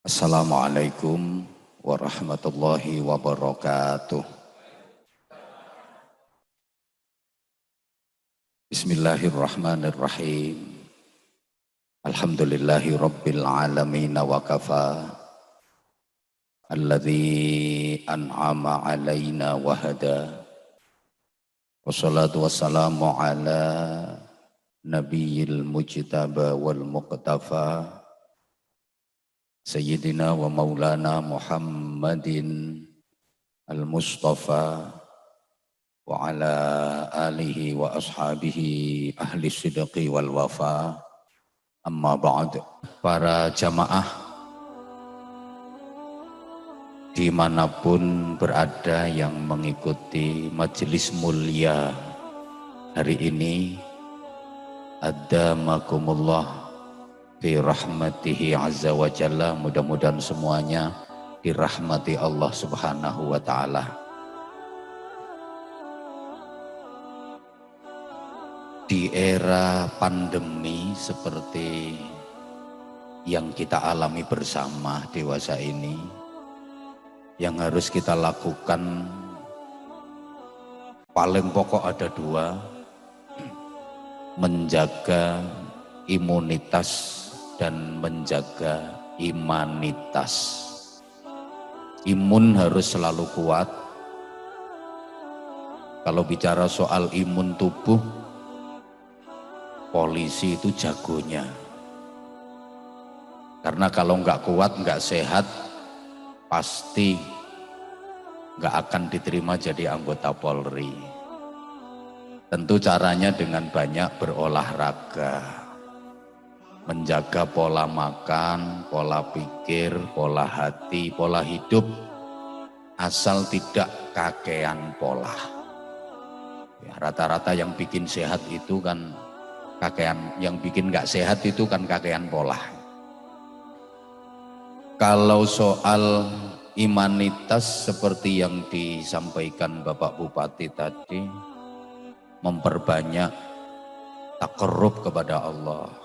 Assalamualaikum warahmatullahi wabarakatuh. Bismillahirrahmanirrahim. Alhamdulillahi rabbil alamin wa kafa. Alladzi an'ama alaina wa hada. Wassalatu wassalamu ala nabiyil mujtaba wal muqtafa. Sayyidina wa maulana Muhammadin al-Mustafa wa ala alihi wa ashabihi ahli sidqi wal wafa. Amma ba'd. Para jamaah dimanapun berada yang mengikuti majelis mulia hari ini, adamakumullah fi rahmatihi azza wa jalla, mudah-mudahan semuanya dirahmati Allah subhanahu wa ta'ala. Di era pandemi seperti yang kita alami bersama dewasa ini, yang harus kita lakukan paling pokok ada dua: menjaga imunitas dan menjaga imanitas. Imun harus selalu kuat. Kalau bicara soal imun tubuh, polisi itu jagonya. Karena kalau nggak kuat, nggak sehat, pasti nggak akan diterima jadi anggota Polri. Tentu caranya dengan banyak berolahraga, menjaga pola makan, pola pikir, pola hati, pola hidup, asal tidak kakean pola. Ya, rata-rata yang bikin sehat itu kan kakean, yang bikin nggak sehat itu kan kakean pola. Kalau soal imanitas seperti yang disampaikan Bapak Bupati tadi, memperbanyak takarrub kepada Allah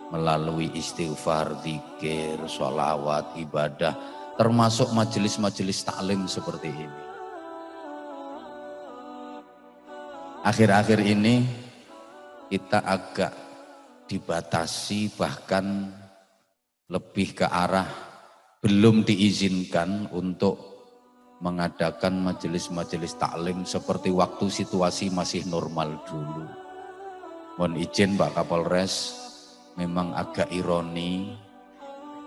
melalui istighfar, zikir, sholawat, ibadah, termasuk majelis-majelis taklim seperti ini. Akhir-akhir ini kita agak dibatasi, bahkan lebih ke arah belum diizinkan untuk mengadakan majelis-majelis taklim seperti waktu situasi masih normal dulu. Mohon izin Pak Kapolres, memang agak ironi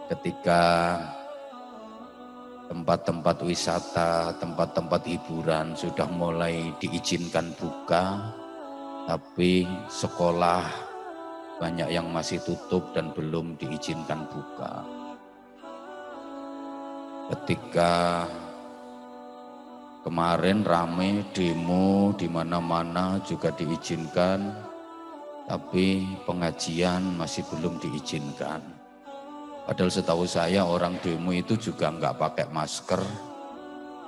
ketika tempat-tempat wisata, tempat-tempat hiburan sudah mulai diizinkan buka, tapi sekolah banyak yang masih tutup dan belum diizinkan buka. Ketika kemarin rame demo di mana-mana juga diizinkan, tapi pengajian masih belum diizinkan. Padahal setahu saya orang demo itu juga nggak pakai masker.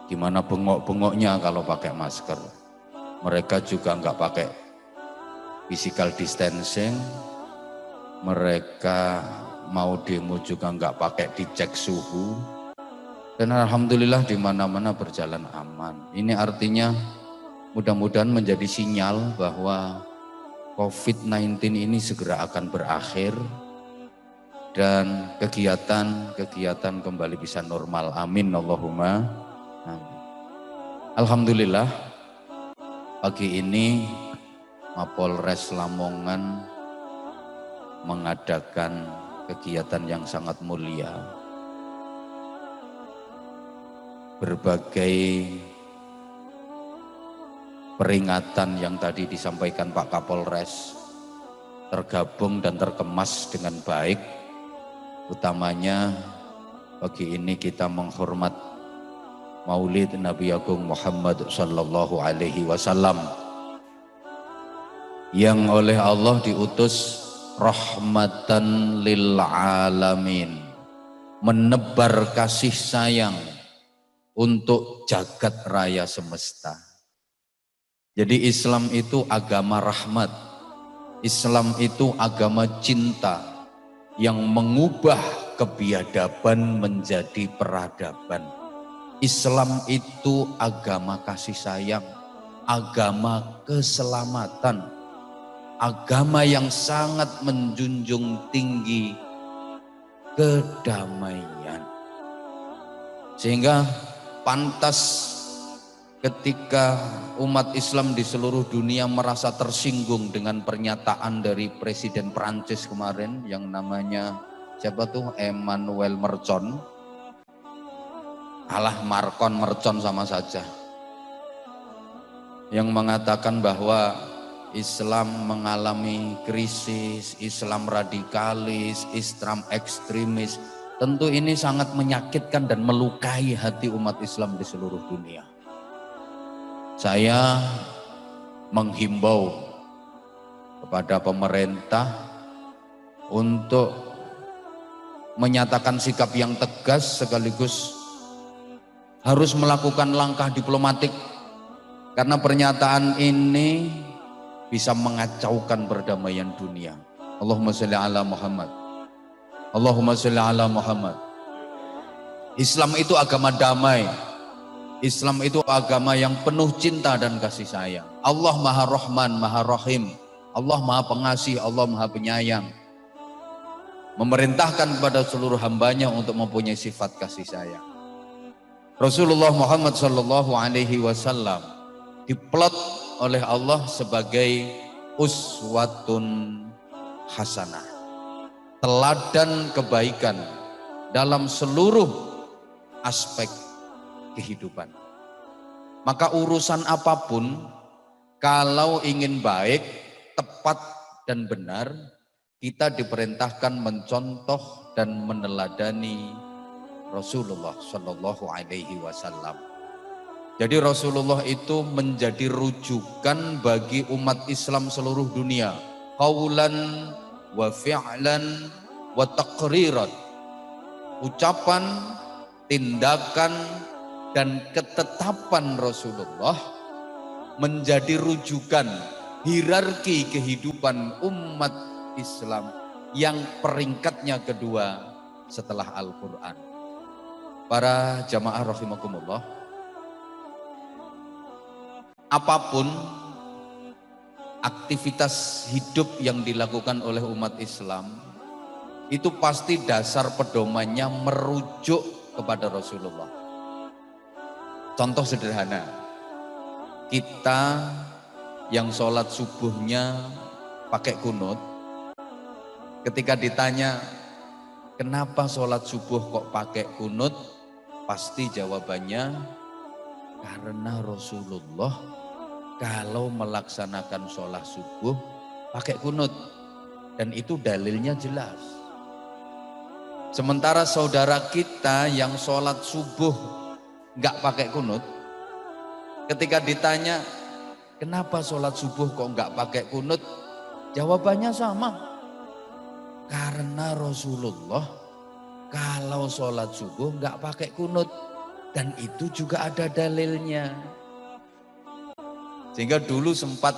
Gimana bengok-bengoknya kalau pakai masker? Mereka juga nggak pakai physical distancing. Mereka mau demo juga nggak pakai dicek suhu. Dan alhamdulillah di mana-mana berjalan aman. Ini artinya mudah-mudahan menjadi sinyal bahwa COVID-19 ini segera akan berakhir dan kegiatan kembali bisa normal. Amin Allahumma amin. Alhamdulillah pagi ini Mapolres Lamongan mengadakan kegiatan yang sangat mulia. Berbagai peringatan yang tadi disampaikan Pak Kapolres tergabung dan terkemas dengan baik. Utamanya pagi ini kita menghormat Maulid Nabi Agung Muhammad sallallahu alaihi wasallam yang oleh Allah diutus rahmatan lil alamin, menebar kasih sayang untuk jagat raya semesta. Jadi Islam itu agama rahmat, Islam itu agama cinta yang mengubah kebiadaban menjadi peradaban. Islam itu agama kasih sayang, agama keselamatan, agama yang sangat menjunjung tinggi kedamaian. Sehingga pantas ketika umat Islam di seluruh dunia merasa tersinggung dengan pernyataan dari Presiden Prancis kemarin yang namanya siapa tuh, Emmanuel Macron, Macron Mercon sama saja, yang mengatakan bahwa Islam mengalami krisis, Islam radikalis, Islam ekstremis. Tentu ini sangat menyakitkan dan melukai hati umat Islam di seluruh dunia. Saya menghimbau kepada pemerintah untuk menyatakan sikap yang tegas sekaligus harus melakukan langkah diplomatik, karena pernyataan ini bisa mengacaukan perdamaian dunia. Allahumma sholli ala Muhammad. Allahumma sholli ala Muhammad. Islam itu agama damai. Islam itu agama yang penuh cinta dan kasih sayang. Allah Maha Rahman, Maha Rahim. Allah Maha Pengasih, Allah Maha Penyayang. Memerintahkan kepada seluruh hambanya untuk mempunyai sifat kasih sayang. Rasulullah Muhammad sallallahu alaihi wasallam diplot oleh Allah sebagai uswatun hasanah, teladan kebaikan dalam seluruh aspek kehidupan. Maka urusan apapun, kalau ingin baik, tepat dan benar, kita diperintahkan mencontoh dan meneladani Rasulullah Shallallahu Alaihi Wasallam. Jadi Rasulullah itu menjadi rujukan bagi umat Islam seluruh dunia, qaulan wa fi'lan wa taqriran, ucapan, tindakan dan ketetapan Rasulullah menjadi rujukan hierarki kehidupan umat Islam yang peringkatnya kedua setelah Al-Quran. Para jamaah rahimakumullah, apapun aktivitas hidup yang dilakukan oleh umat Islam, itu pasti dasar pedomannya merujuk kepada Rasulullah. Contoh sederhana, kita yang sholat subuhnya pakai kunut, ketika ditanya kenapa sholat subuh kok pakai kunut, pasti jawabannya karena Rasulullah kalau melaksanakan sholat subuh pakai kunut, dan itu dalilnya jelas. Sementara saudara kita yang sholat subuh nggak pakai kunut, ketika ditanya kenapa sholat subuh kok nggak pakai kunut, jawabannya sama, karena Rasulullah kalau sholat subuh nggak pakai kunut, dan itu juga ada dalilnya. Sehingga dulu sempat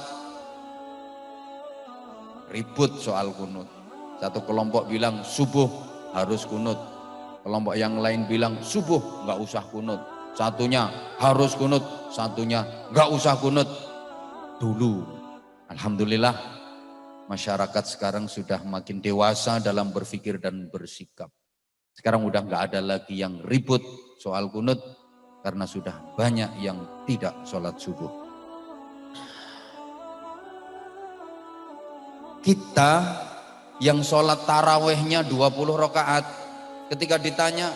ribut soal kunut. Satu kelompok bilang subuh harus kunut, kelompok yang lain bilang subuh nggak usah kunut. Satunya harus kunut, satunya nggak usah kunut. Dulu, alhamdulillah, masyarakat sekarang sudah makin dewasa dalam berpikir dan bersikap. Sekarang udah nggak ada lagi yang ribut soal kunut, karena sudah banyak yang tidak sholat subuh. Kita yang sholat tarawehnya 20 rakaat, ketika ditanya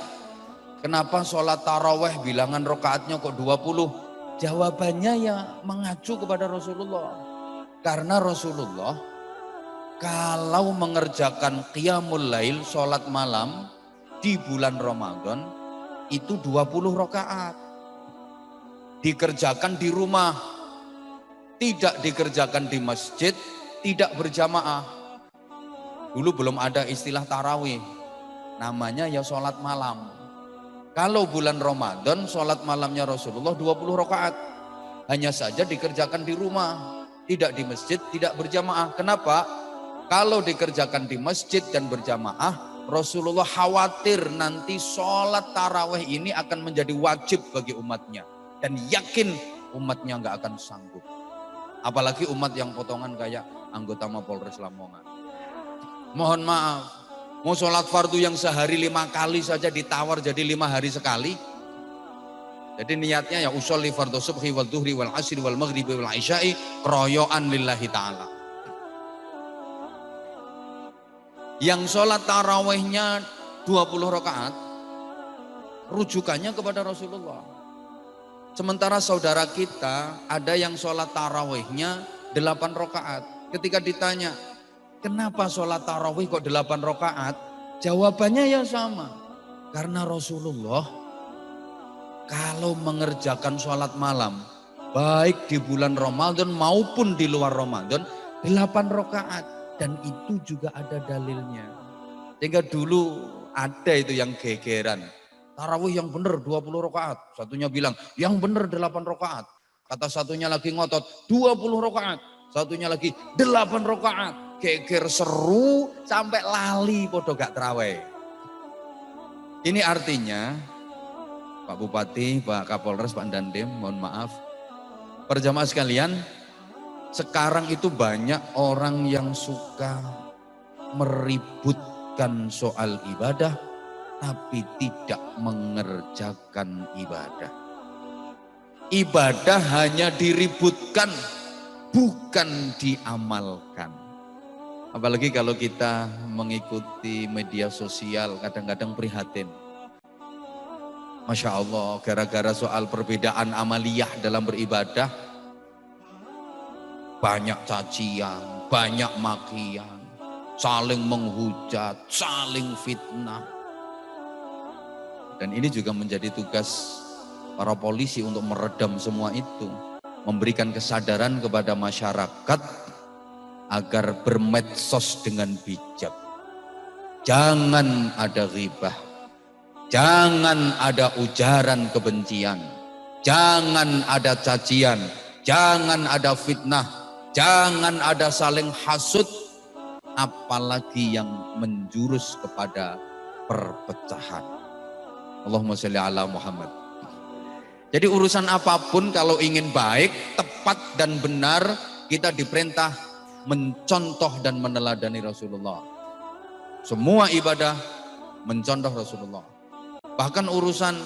kenapa sholat taraweh bilangan rakaatnya kok 20? Jawabannya ya mengacu kepada Rasulullah. Karena Rasulullah kalau mengerjakan qiyamul lail, sholat malam di bulan Ramadan itu 20 rakaat. Dikerjakan di rumah, tidak dikerjakan di masjid, tidak berjamaah. Dulu belum ada istilah tarawih, namanya ya sholat malam. Kalau bulan Ramadan, sholat malamnya Rasulullah 20 rakaat. Hanya saja dikerjakan di rumah, tidak di masjid, tidak berjamaah. Kenapa? Kalau dikerjakan di masjid dan berjamaah, Rasulullah khawatir nanti sholat taraweh ini akan menjadi wajib bagi umatnya. Dan yakin umatnya nggak akan sanggup. Apalagi umat yang potongan kayak anggota Mapolres Lamongan. Mohon maaf, mau sholat fardu yang sehari 5 kali saja ditawar jadi 5 hari sekali. Jadi niatnya ya usolli fardhu subhi wal duhri wal asri wal maghribi wal isya'i kroyoan lillahi ta'ala. Yang sholat tarawehnya 20 rakaat, rujukannya kepada Rasulullah. Sementara saudara kita ada yang sholat tarawehnya 8 rakaat. Ketika ditanya, kenapa sholat taraweh kok 8 rakaat? Jawabannya ya sama. Karena Rasulullah kalau mengerjakan sholat malam, baik di bulan Ramadan maupun di luar Ramadan, 8 rakaat. Dan itu juga ada dalilnya. Sehingga dulu ada itu yang gegeran. Tarawih yang benar 20 rakaat. Satunya bilang yang benar 8 rakaat. Kata satunya lagi ngotot 20 rakaat. Satunya lagi 8 rakaat. Geger seru sampai lali podo gak terawih. Ini artinya Pak Bupati, Pak Kapolres, Pak Dandim, mohon maaf. Perjamaah sekalian, sekarang itu banyak orang yang suka meributkan soal ibadah, tapi tidak mengerjakan ibadah. Ibadah hanya diributkan, bukan diamalkan. Apalagi kalau kita mengikuti media sosial, kadang-kadang prihatin. Masya Allah, gara-gara soal perbedaan amaliyah dalam beribadah, banyak cacian, banyak makian, saling menghujat, saling fitnah. Dan ini juga menjadi tugas para polisi untuk meredam semua itu. Memberikan kesadaran kepada masyarakat agar bermedsos dengan bijak. Jangan ada ghibah, jangan ada ujaran kebencian, jangan ada cacian, jangan ada fitnah, jangan ada saling hasut, apalagi yang menjurus kepada perpecahan. Allahumma sholli ala Muhammad. Jadi urusan apapun kalau ingin baik, tepat dan benar, kita diperintah mencontoh dan meneladani Rasulullah. Semua ibadah mencontoh Rasulullah. Bahkan urusan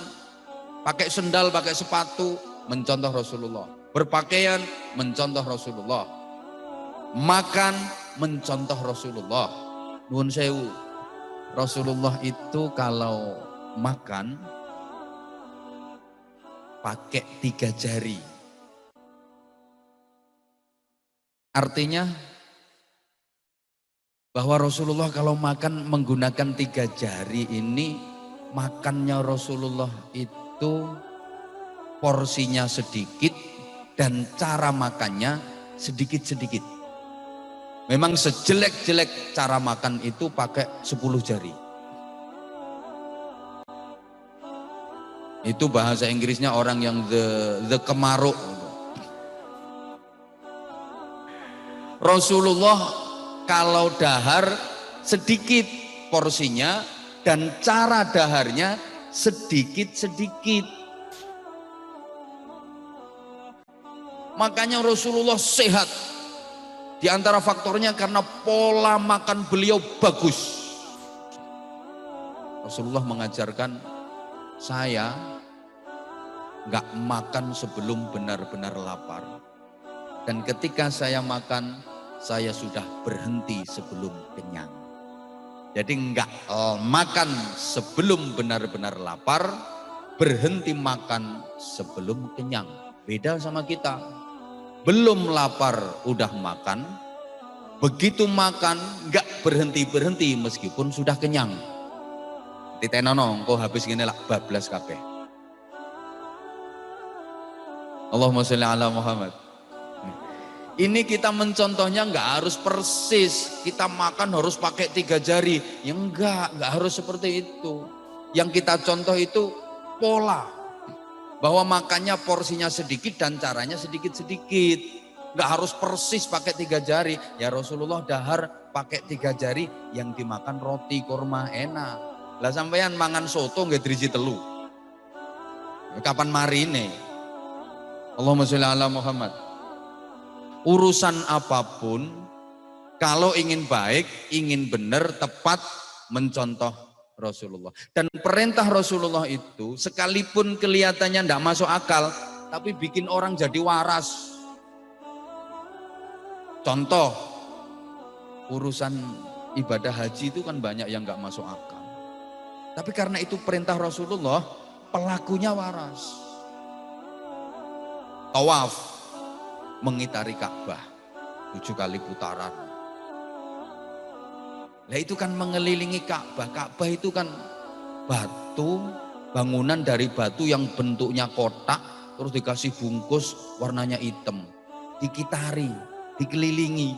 pakai sendal, pakai sepatu, mencontoh Rasulullah. Berpakaian, mencontoh Rasulullah. Makan, mencontoh Rasulullah. Nuwun sewu. Rasulullah itu kalau makan pakai 3 jari. Artinya bahwa Rasulullah kalau makan menggunakan 3 jari ini, makannya Rasulullah itu porsinya sedikit dan cara makannya sedikit-sedikit. Memang sejelek-jelek cara makan itu pakai 10 jari. Itu bahasa Inggrisnya orang yang the kemaruk. Rasulullah kalau dahar sedikit porsinya dan cara daharnya sedikit-sedikit. Makanya Rasulullah sehat. Di antara faktornya karena pola makan beliau bagus. Rasulullah mengajarkan, saya nggak makan sebelum benar-benar lapar. Dan ketika saya makan, saya sudah berhenti sebelum kenyang. Jadi nggak makan sebelum benar-benar lapar, berhenti makan sebelum kenyang. Beda sama kita. Belum lapar udah makan, begitu makan nggak berhenti-berhenti meskipun sudah kenyang. Titenono, kok habis gini lah bablas kabeh. Allahumma sholli ala Muhammad. Ini kita mencontohnya nggak harus persis, kita makan harus pakai 3 jari. Ya enggak harus seperti itu. Yang kita contoh itu pola. Bahwa makannya porsinya sedikit dan caranya sedikit-sedikit. Nggak harus persis pakai 3 jari. Ya Rasulullah dahar pakai 3 jari, yang dimakan roti kurma enak. Lah sampean mangan soto nggak driji telu. Kapan marine? Allahumma sholli ala Muhammad. Urusan apapun, kalau ingin baik, ingin benar, tepat, mencontoh Rasulullah. Dan perintah Rasulullah itu sekalipun kelihatannya tidak masuk akal, tapi bikin orang jadi waras. Contoh, urusan ibadah haji itu kan banyak yang nggak masuk akal. Tapi karena itu perintah Rasulullah, pelakunya waras. Tawaf, mengitari Ka'bah 7 kali putaran. Nah itu kan mengelilingi Ka'bah. Ka'bah itu kan batu, bangunan dari batu yang bentuknya kotak, terus dikasih bungkus warnanya hitam, dikitari, dikelilingi.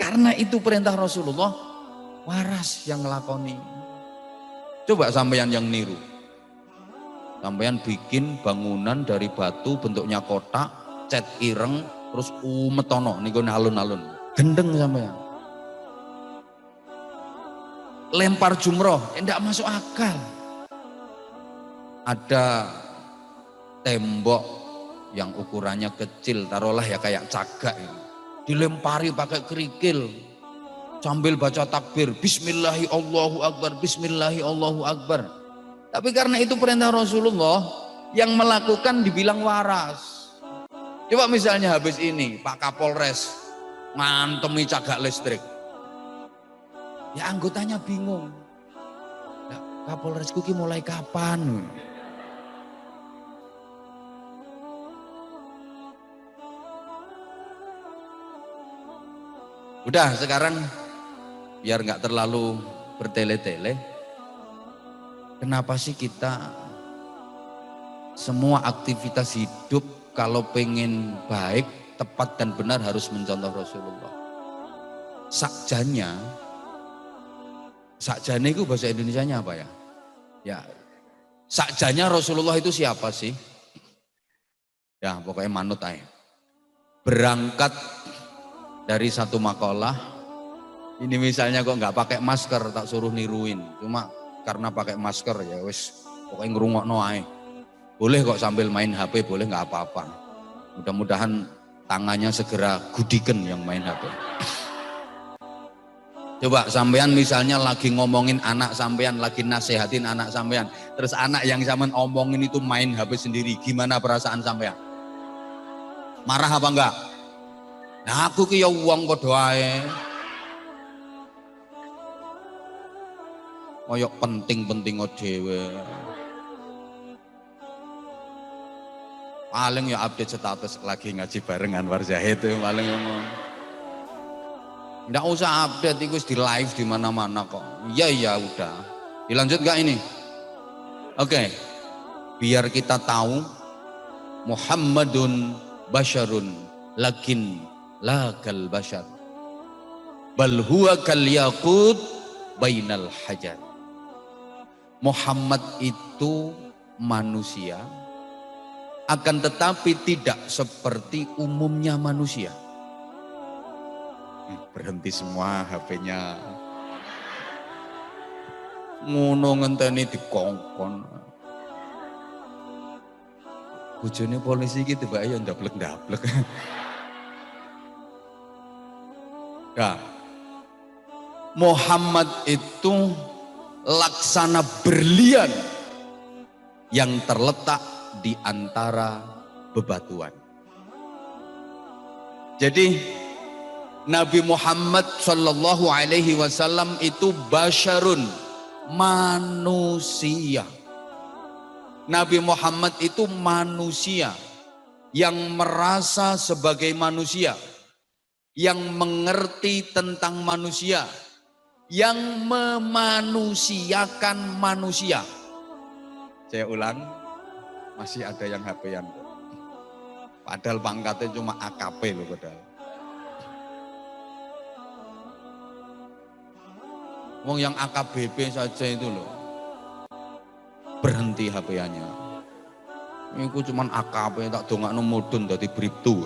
Karena itu perintah Rasulullah, waras yang ngelakoni. Coba sampeyan yang niru. Sampeyan bikin bangunan dari batu bentuknya kotak, cat ireng, terus umetono niku alun-alun. Gendeng sampeyan. Lempar jumroh, enggak masuk akal. Ada tembok yang ukurannya kecil, taruhlah ya kayak cagak ini. Dilempari pakai kerikil sambil baca takbir, bismillahi Allahu akbar, bismillahi Allahu akbar. Tapi karena itu perintah Rasulullah, yang melakukan dibilang waras. Coba misalnya habis ini Pak Kapolres ngantemi cagak listrik, ya anggotanya bingung. Nah, Kapolresku ki mulai kapan? Udah sekarang biar nggak terlalu bertele-tele. Kenapa sih kita semua aktivitas hidup kalau pengen baik, tepat dan benar harus mencontoh Rasulullah? Sakjanya itu bahasa Indonesianya apa ya? Ya, sakjanya Rasulullah itu siapa sih? Ya pokoknya manut aja. Berangkat dari satu makalah, ini misalnya kok nggak pakai masker, tak suruh niruin, cuma karena pakai masker ya wis pokoknya ngerungokno ae. Boleh kok sambil main HP, boleh nggak apa-apa. Mudah-mudahan tangannya segera gudiken yang main HP. Coba sampean misalnya lagi ngomongin anak sampean, lagi nasehatin anak sampean, terus anak yang sampean omongin itu main HP sendiri, gimana perasaan sampean? Marah apa enggak? Nah aku ki ya wong padha ae. Koyok penting-penting dhewe. Paling ya update status lagi ngaji barengan Anwar Zahid itu paling ngomong. Nggak usah update, itu di live di mana-mana kok. Iya udah. Dilanjut nggak ini? Oke. Biar kita tahu Muhammadun basyarun lakin la kal basyar. Bal huwa kal yaqut bainal hajar. Muhammad itu manusia, akan tetapi tidak seperti umumnya manusia. Berhenti semua HP-nya. Ngono ngenteni dikongkon. Bojone polisi iki tiba ya ndablek-ndablek. Ya. Muhammad itu laksana berlian yang terletak di antara bebatuan. Jadi Nabi Muhammad Shallallahu Alaihi Wasallam itu basyarun, manusia. Nabi Muhammad itu manusia yang merasa sebagai manusia, yang mengerti tentang manusia, yang memanusiakan manusia. Saya ulang, masih ada yang HP-an. Padahal pangkatnya cuma AKP loh padahal. Wong yang AKBP saja itu loh. Berhenti HP-nya. Iku cuma AKP tak dongakno mudun dadi bribtu.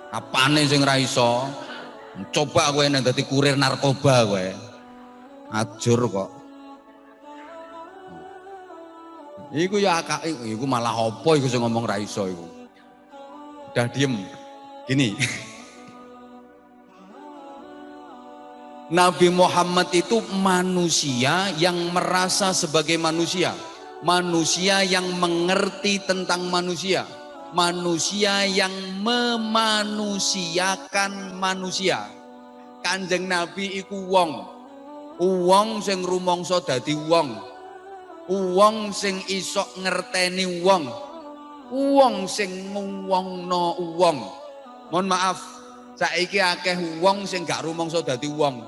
Apane sing ra iso? Coba kowe nek dadi kurir narkoba kowe. Ajur kok. Iku ya iku malah apa iku sing ngomong ra iso iku. Udah diem. Gini. Nabi Muhammad itu manusia yang merasa sebagai manusia. Manusia yang mengerti tentang manusia. Manusia yang memanusiakan manusia. Kanjeng Nabi iku wong. Wong sing rumangsa dadi wong. Wong sing iso ngerteni wong. Wong sing nguwongno wong. Mohon maaf, saiki akeh wong sing gak rumangsa dadi wong.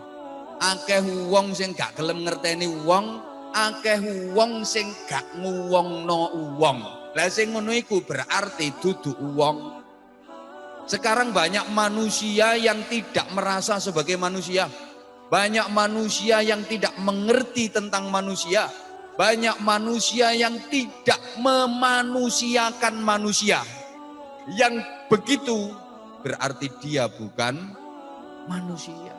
Akeh wong sing gak gelem ngerteni wong, akeh wong sing gak nguwongno wong. Lah sing ngono iku berarti dudu wong. Sekarang banyak manusia yang tidak merasa sebagai manusia. Banyak manusia yang tidak mengerti tentang manusia. Banyak manusia yang tidak memanusiakan manusia. Yang begitu berarti dia bukan manusia.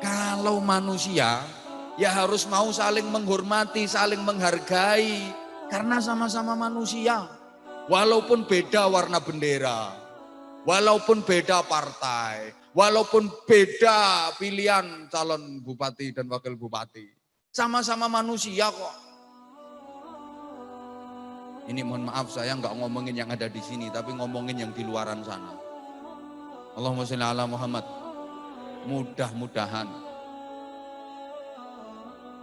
Kalau manusia ya harus mau saling menghormati, saling menghargai. Karena sama-sama manusia. Walaupun beda warna bendera. Walaupun beda partai. Walaupun beda pilihan calon bupati dan wakil bupati. Sama-sama manusia kok. Ini mohon maaf saya nggak ngomongin yang ada di sini, tapi ngomongin yang di luaran sana. Allahumma sholli ala Muhammad. Mudah-mudahan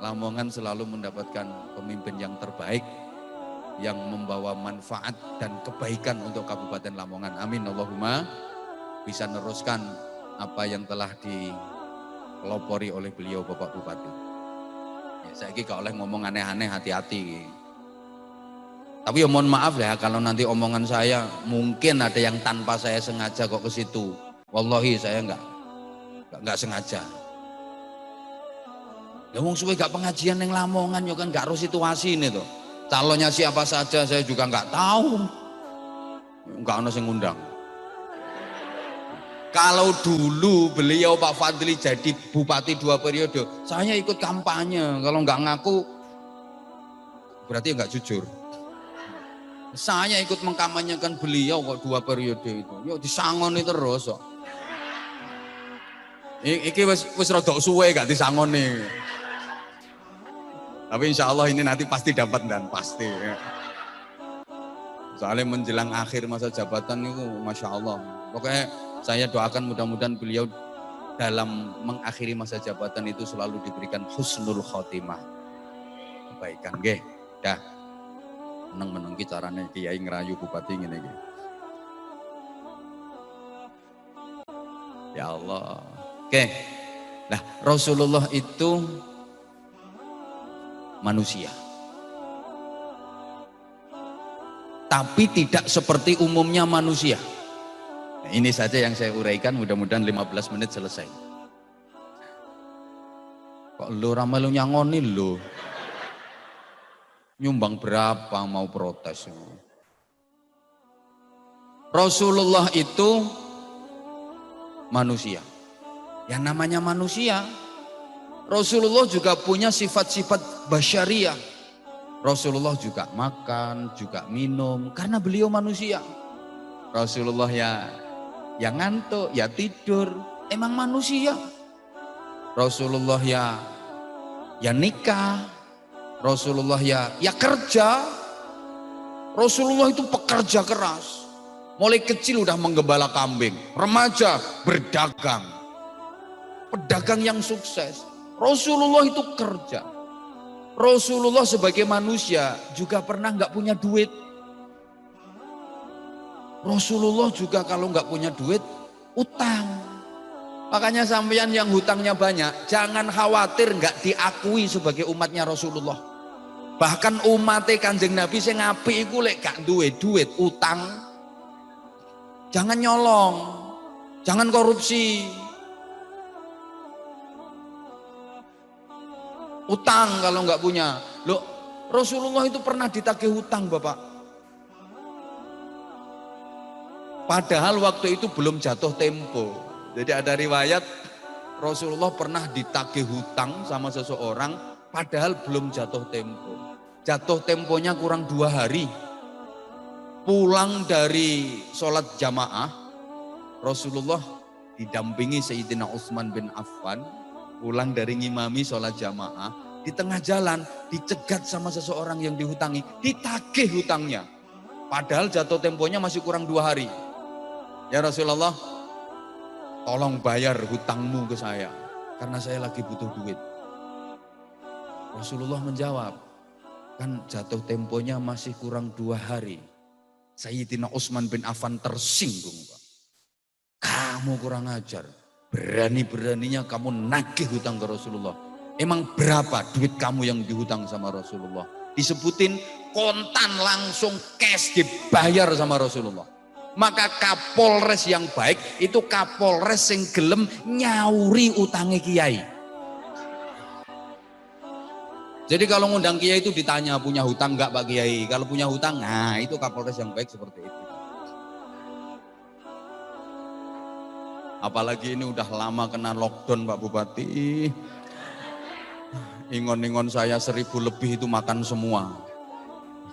Lamongan selalu mendapatkan pemimpin yang terbaik, yang membawa manfaat dan kebaikan untuk Kabupaten Lamongan. Amin Allahumma. Bisa meneruskan apa yang telah dipelopori oleh beliau Bapak Bupati. Ya, saya gak oleh ngomong aneh-aneh, hati-hati. Tapi ya mohon maaf ya kalau nanti omongan saya mungkin ada yang tanpa saya sengaja kok ke situ. Wallahi saya enggak sengaja. Ya wong suwe gak pengajian yang Lamongan ya kan gak harus situasi ini tuh. Calonnya siapa saja saya juga enggak tahu. Enggak ada yang ngundang. Kalau dulu beliau Pak Fadli jadi bupati 2 periode, saya ikut kampanye. Kalau enggak ngaku berarti enggak jujur. Saya ikut mengkampanyekan beliau kok 2 periode itu. Yo disangoni terus kok. Iki wis rada suwe gak disangoni. Tapi insya Allah ini nanti pasti dapat dan pasti. Soalnya menjelang akhir masa jabatan itu Masya Allah. Pokoknya saya doakan mudah-mudahan beliau dalam mengakhiri masa jabatan itu selalu diberikan husnul khotimah. Kebaikan nggih. Dah. Meneng-meneng ki carane kiai ngerayu bupati ngene iki. Ya Allah. Oke. Nah, Rasulullah itu manusia. Tapi tidak seperti umumnya manusia. Nah, ini saja yang saya uraikan, mudah-mudahan 15 menit selesai. Kok lu ramai lu nyangoni lu? Nyumbang berapa mau protes? Rasulullah itu manusia. Yang namanya manusia, Rasulullah juga punya sifat-sifat basyariah. Rasulullah juga makan, juga minum, karena beliau manusia. Rasulullah ya ngantuk, ya tidur, emang manusia. Rasulullah ya nikah, Rasulullah ya kerja. Rasulullah itu pekerja keras. Mulai kecil udah menggembala kambing, remaja berdagang. Pedagang yang sukses. Rasulullah itu kerja. Rasulullah sebagai manusia juga pernah nggak punya duit. Rasulullah juga kalau nggak punya duit, utang. Makanya sampeyan yang hutangnya banyak, jangan khawatir nggak diakui sebagai umatnya Rasulullah. Bahkan umatnya Kanjeng Nabi sing apik iku lek gak duwe duit, utang. Jangan nyolong, jangan korupsi. Utang kalau nggak punya. Loh, Rasulullah itu pernah ditagih hutang, Bapak. Padahal waktu itu belum jatuh tempo. Jadi ada riwayat Rasulullah pernah ditagih hutang sama seseorang padahal belum jatuh tempo. Jatuh temponya kurang 2 hari. Pulang dari sholat jamaah, Rasulullah didampingi Sayyidina Utsman bin Affan, pulang dari ngimami sholat jamaah, di tengah jalan dicegat sama seseorang yang dihutangi, ditagih hutangnya. Padahal jatuh temponya masih kurang 2 hari. Ya Rasulullah, tolong bayar hutangmu ke saya, karena saya lagi butuh duit. Rasulullah menjawab, kan jatuh temponya masih kurang 2 hari. Sayyidina Utsman bin Affan tersinggung, Pak. Kamu kurang ajar, berani-beraninya kamu nagih hutang ke Rasulullah. Emang berapa duit kamu yang dihutang sama Rasulullah? Disebutin kontan, langsung cash dibayar sama Rasulullah. Maka Kapolres yang baik itu Kapolres yang gelem nyauri utangnya kiai. Jadi kalau ngundang kiai itu ditanya punya hutang enggak Pak Kiai? Kalau punya hutang, nah itu Kapolres yang baik seperti itu. Apalagi ini udah lama kena lockdown Pak Bupati. Ingon-ingon saya 1000 lebih itu makan semua.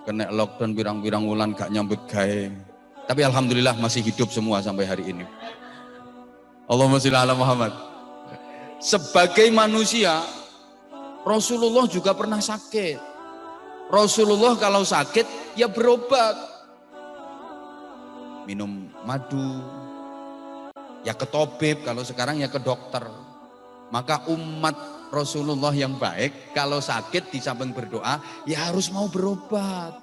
Kena lockdown pirang-pirang wulan gak nyambut gawe. Tapi alhamdulillah masih hidup semua sampai hari ini. Allahumma sholli ala Muhammad. Sebagai manusia, Rasulullah juga pernah sakit. Rasulullah kalau sakit ya berobat. Minum madu, ya ke tabib, kalau sekarang ya ke dokter. Maka umat Rasulullah yang baik kalau sakit di samping berdoa ya harus mau berobat.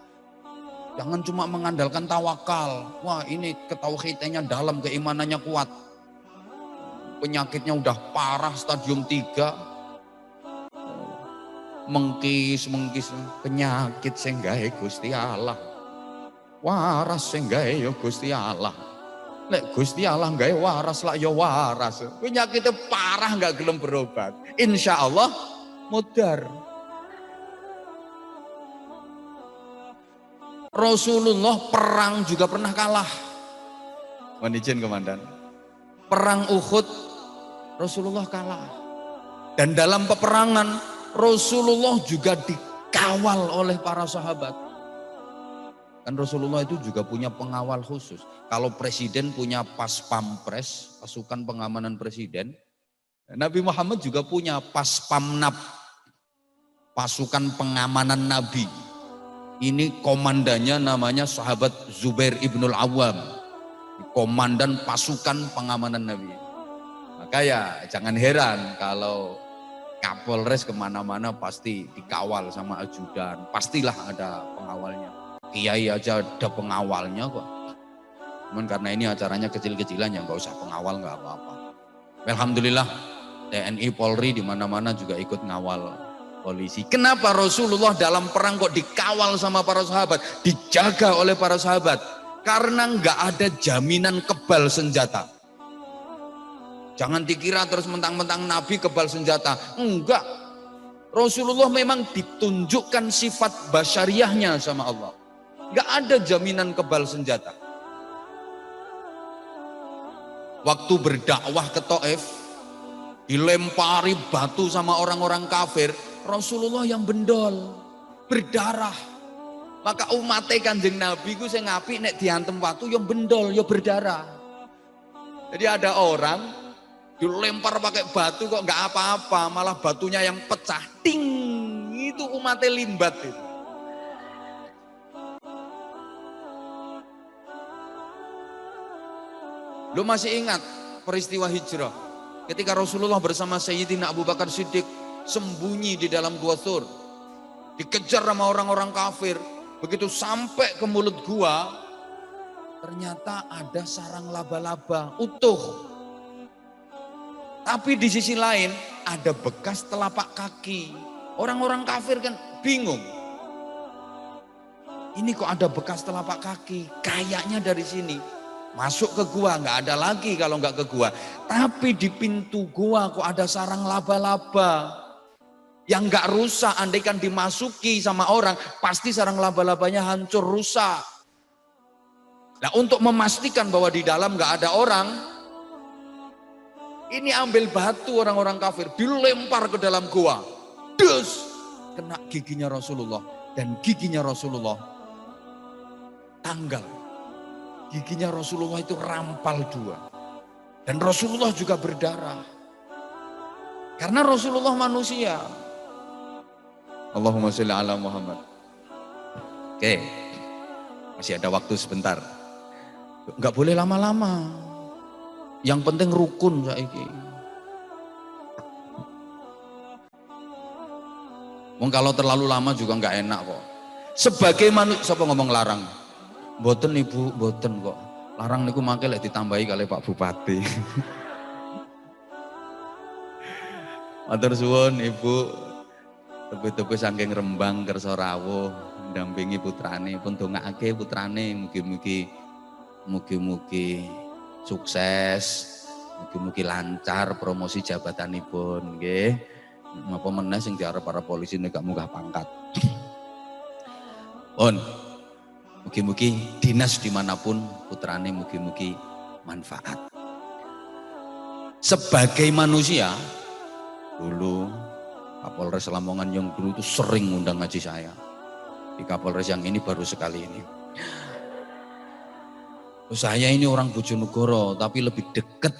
Jangan cuma mengandalkan tawakal. Wah ini ketauhidannya dalam, keimanannya kuat. Penyakitnya udah parah stadium 3. Mengkis penyakit sing gawe Gusti Allah. Waras sing gawe ya Gusti Allah. Nek Gusti Allah gawe waras lah ya waras. Penyakitnya parah nggak gelem berobat. Insya Allah mudar. Rasulullah perang juga pernah kalah. Mohon izin komandan. Perang Uhud Rasulullah kalah. Dan dalam peperangan Rasulullah juga dikawal oleh para sahabat. Kan Rasulullah itu juga punya pengawal khusus. Kalau presiden punya pas pampres, pasukan pengamanan presiden. Nabi Muhammad juga punya pas pamnap, pasukan pengamanan Nabi. Ini komandannya namanya sahabat Zubair ibnul Awam. Komandan pasukan pengamanan Nabi. Maka ya jangan heran kalau Kapolres kemana-mana pasti dikawal sama ajudan. Pastilah ada pengawalnya. Kiai aja ada pengawalnya kok. Cuman karena ini acaranya kecil-kecilan ya nggak usah pengawal, nggak apa-apa. Alhamdulillah TNI Polri di mana-mana juga ikut ngawal polisi. Kenapa Rasulullah dalam perang kok dikawal sama para sahabat, dijaga oleh para sahabat? Karena nggak ada jaminan kebal senjata. Jangan dikira terus mentang-mentang Nabi kebal senjata. Enggak. Rasulullah memang ditunjukkan sifat basyariahnya sama Allah. Enggak ada jaminan kebal senjata. Waktu berdakwah ke Taif, dilempari batu sama orang-orang kafir, Rasulullah yang bendol, berdarah. Maka umatnya Kanjeng Nabi ku sing apik nek diantem watu yang bendol, ya berdarah. Jadi ada orang dilempar pakai batu kok nggak apa-apa, malah batunya yang pecah, ting, itu umatnya limbat itu. Lu masih ingat peristiwa hijrah ketika Rasulullah bersama Sayyidina Abu Bakar Siddiq sembunyi di dalam gua Thur, dikejar sama orang-orang kafir. Begitu sampai ke mulut gua, ternyata ada sarang laba-laba utuh. Tapi di sisi lain ada bekas telapak kaki. Orang-orang kafir kan bingung. Ini kok ada bekas telapak kaki? Kayaknya dari sini. Masuk ke gua, nggak ada lagi kalau nggak ke gua. Tapi di pintu gua kok ada sarang laba-laba. Yang nggak rusak, andaikan dimasuki sama orang, pasti sarang laba-labanya hancur, rusak. Nah untuk memastikan bahwa di dalam nggak ada orang, Ini ambil batu orang-orang kafir, dilempar ke dalam gua. Dus, kena giginya Rasulullah. Dan giginya Rasulullah tanggal. Giginya Rasulullah itu rampal dua. Dan Rasulullah juga berdarah. Karena Rasulullah manusia. Allahumma sholli ala Muhammad. Oke, masih ada waktu sebentar. Enggak boleh lama-lama. Yang penting rukun saiki. Wong kalau terlalu lama juga enggak enak kok. Sebagai manusia, siapa ngomong larang? Mboten Ibu, mboten kok. Larang niku mangke lek ditambahi kali Pak Bupati. Matur suwun Ibu. Tepi-tepi saking Rembang kersa rawuh ndampingi putrane pun dongakake putrane mugi-mugi sukses, mugi-mugi lancar promosi jabatanipun nggih. Napa meneh sing diarep para polisi nek gak munggah pangkat. Pun mugi-mugi dinas dimanapun putrane mugi-mugi manfaat. Sebagai manusia dulu Kapolres Lamongan yang dulu itu sering ngundang ngaji saya. Di Kapolres yang ini baru sekali ini. Saya ini orang Bojonegoro tapi lebih dekat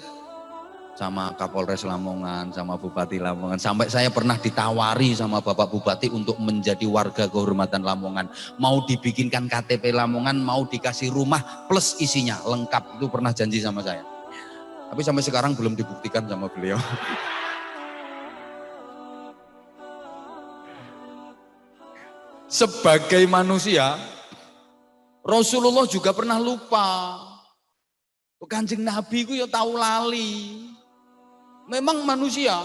sama Kapolres Lamongan, sama Bupati Lamongan. Sampai saya pernah ditawari sama Bapak Bupati untuk menjadi warga kehormatan Lamongan. Mau dibikinkan KTP Lamongan, mau dikasih rumah plus isinya lengkap. Itu pernah janji sama saya. Tapi sampai sekarang belum dibuktikan sama beliau. Sebagai manusia, Rasulullah juga pernah lupa. Kanjeng Nabi ku ya tahu lali. Memang manusia.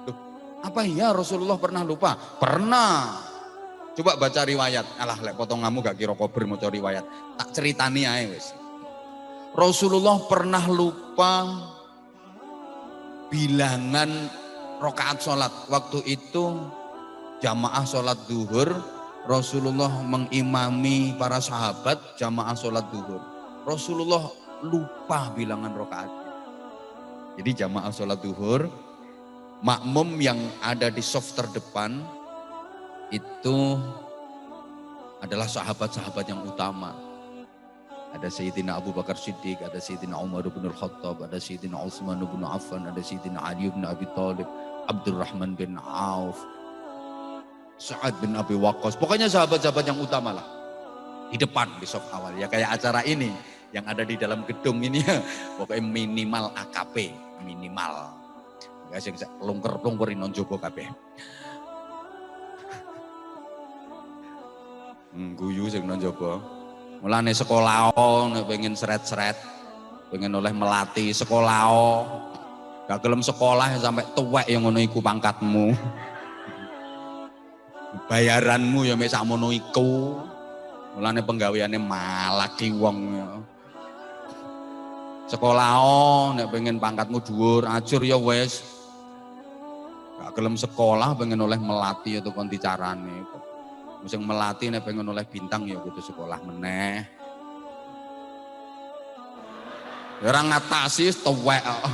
Loh, apa iya Rasulullah pernah lupa? Pernah. Coba baca riwayat. Alah lek potonganmu gak kira kober maca riwayat. Tak ceritani ae wis. Rasulullah pernah lupa bilangan rakaat salat. Waktu itu jamaah salat zuhur, Rasulullah mengimami para sahabat jamaah sholat duhur. Rasulullah lupa bilangan rakaatnya. Jadi jamaah sholat duhur, makmum yang ada di saf terdepan itu adalah sahabat-sahabat yang utama. Ada Sayyidina Abu Bakar Siddiq, ada Sayyidina Umar bin Al-Khattab, ada Sayyidina Utsman bin Affan, ada Sayyidina Ali bin Abi Thalib, Abdurrahman bin Auf, Sa'ad bin Abi Waqqas, pokoknya sahabat-sahabat yang utama lah di depan di saf awal. Ya kayak acara ini yang ada di dalam gedung ini ya, pokoknya minimal AKP minimal. Guys yang pelungker-pelungkerin nonjogo kabeh. Guyu sing nonjogo. Mulane sekolah nek pengen seret-seret, pengen oleh melatih sekolah. Gak gelem sekolah sampai tuwek yang ngono iku pangkatmu. Bayaranmu ya mek sakmono iku. Mulane penggaweane malaki wong ya. Sekolah nek pengen pangkatmu dhuwur, ajur ya wis. Gak gelem sekolah pengen oleh melatih itu kon dicarane. Sing melatih nek pengen oleh bintang ya kudu sekolah meneh. Ya ora ngatasi tuwek kok.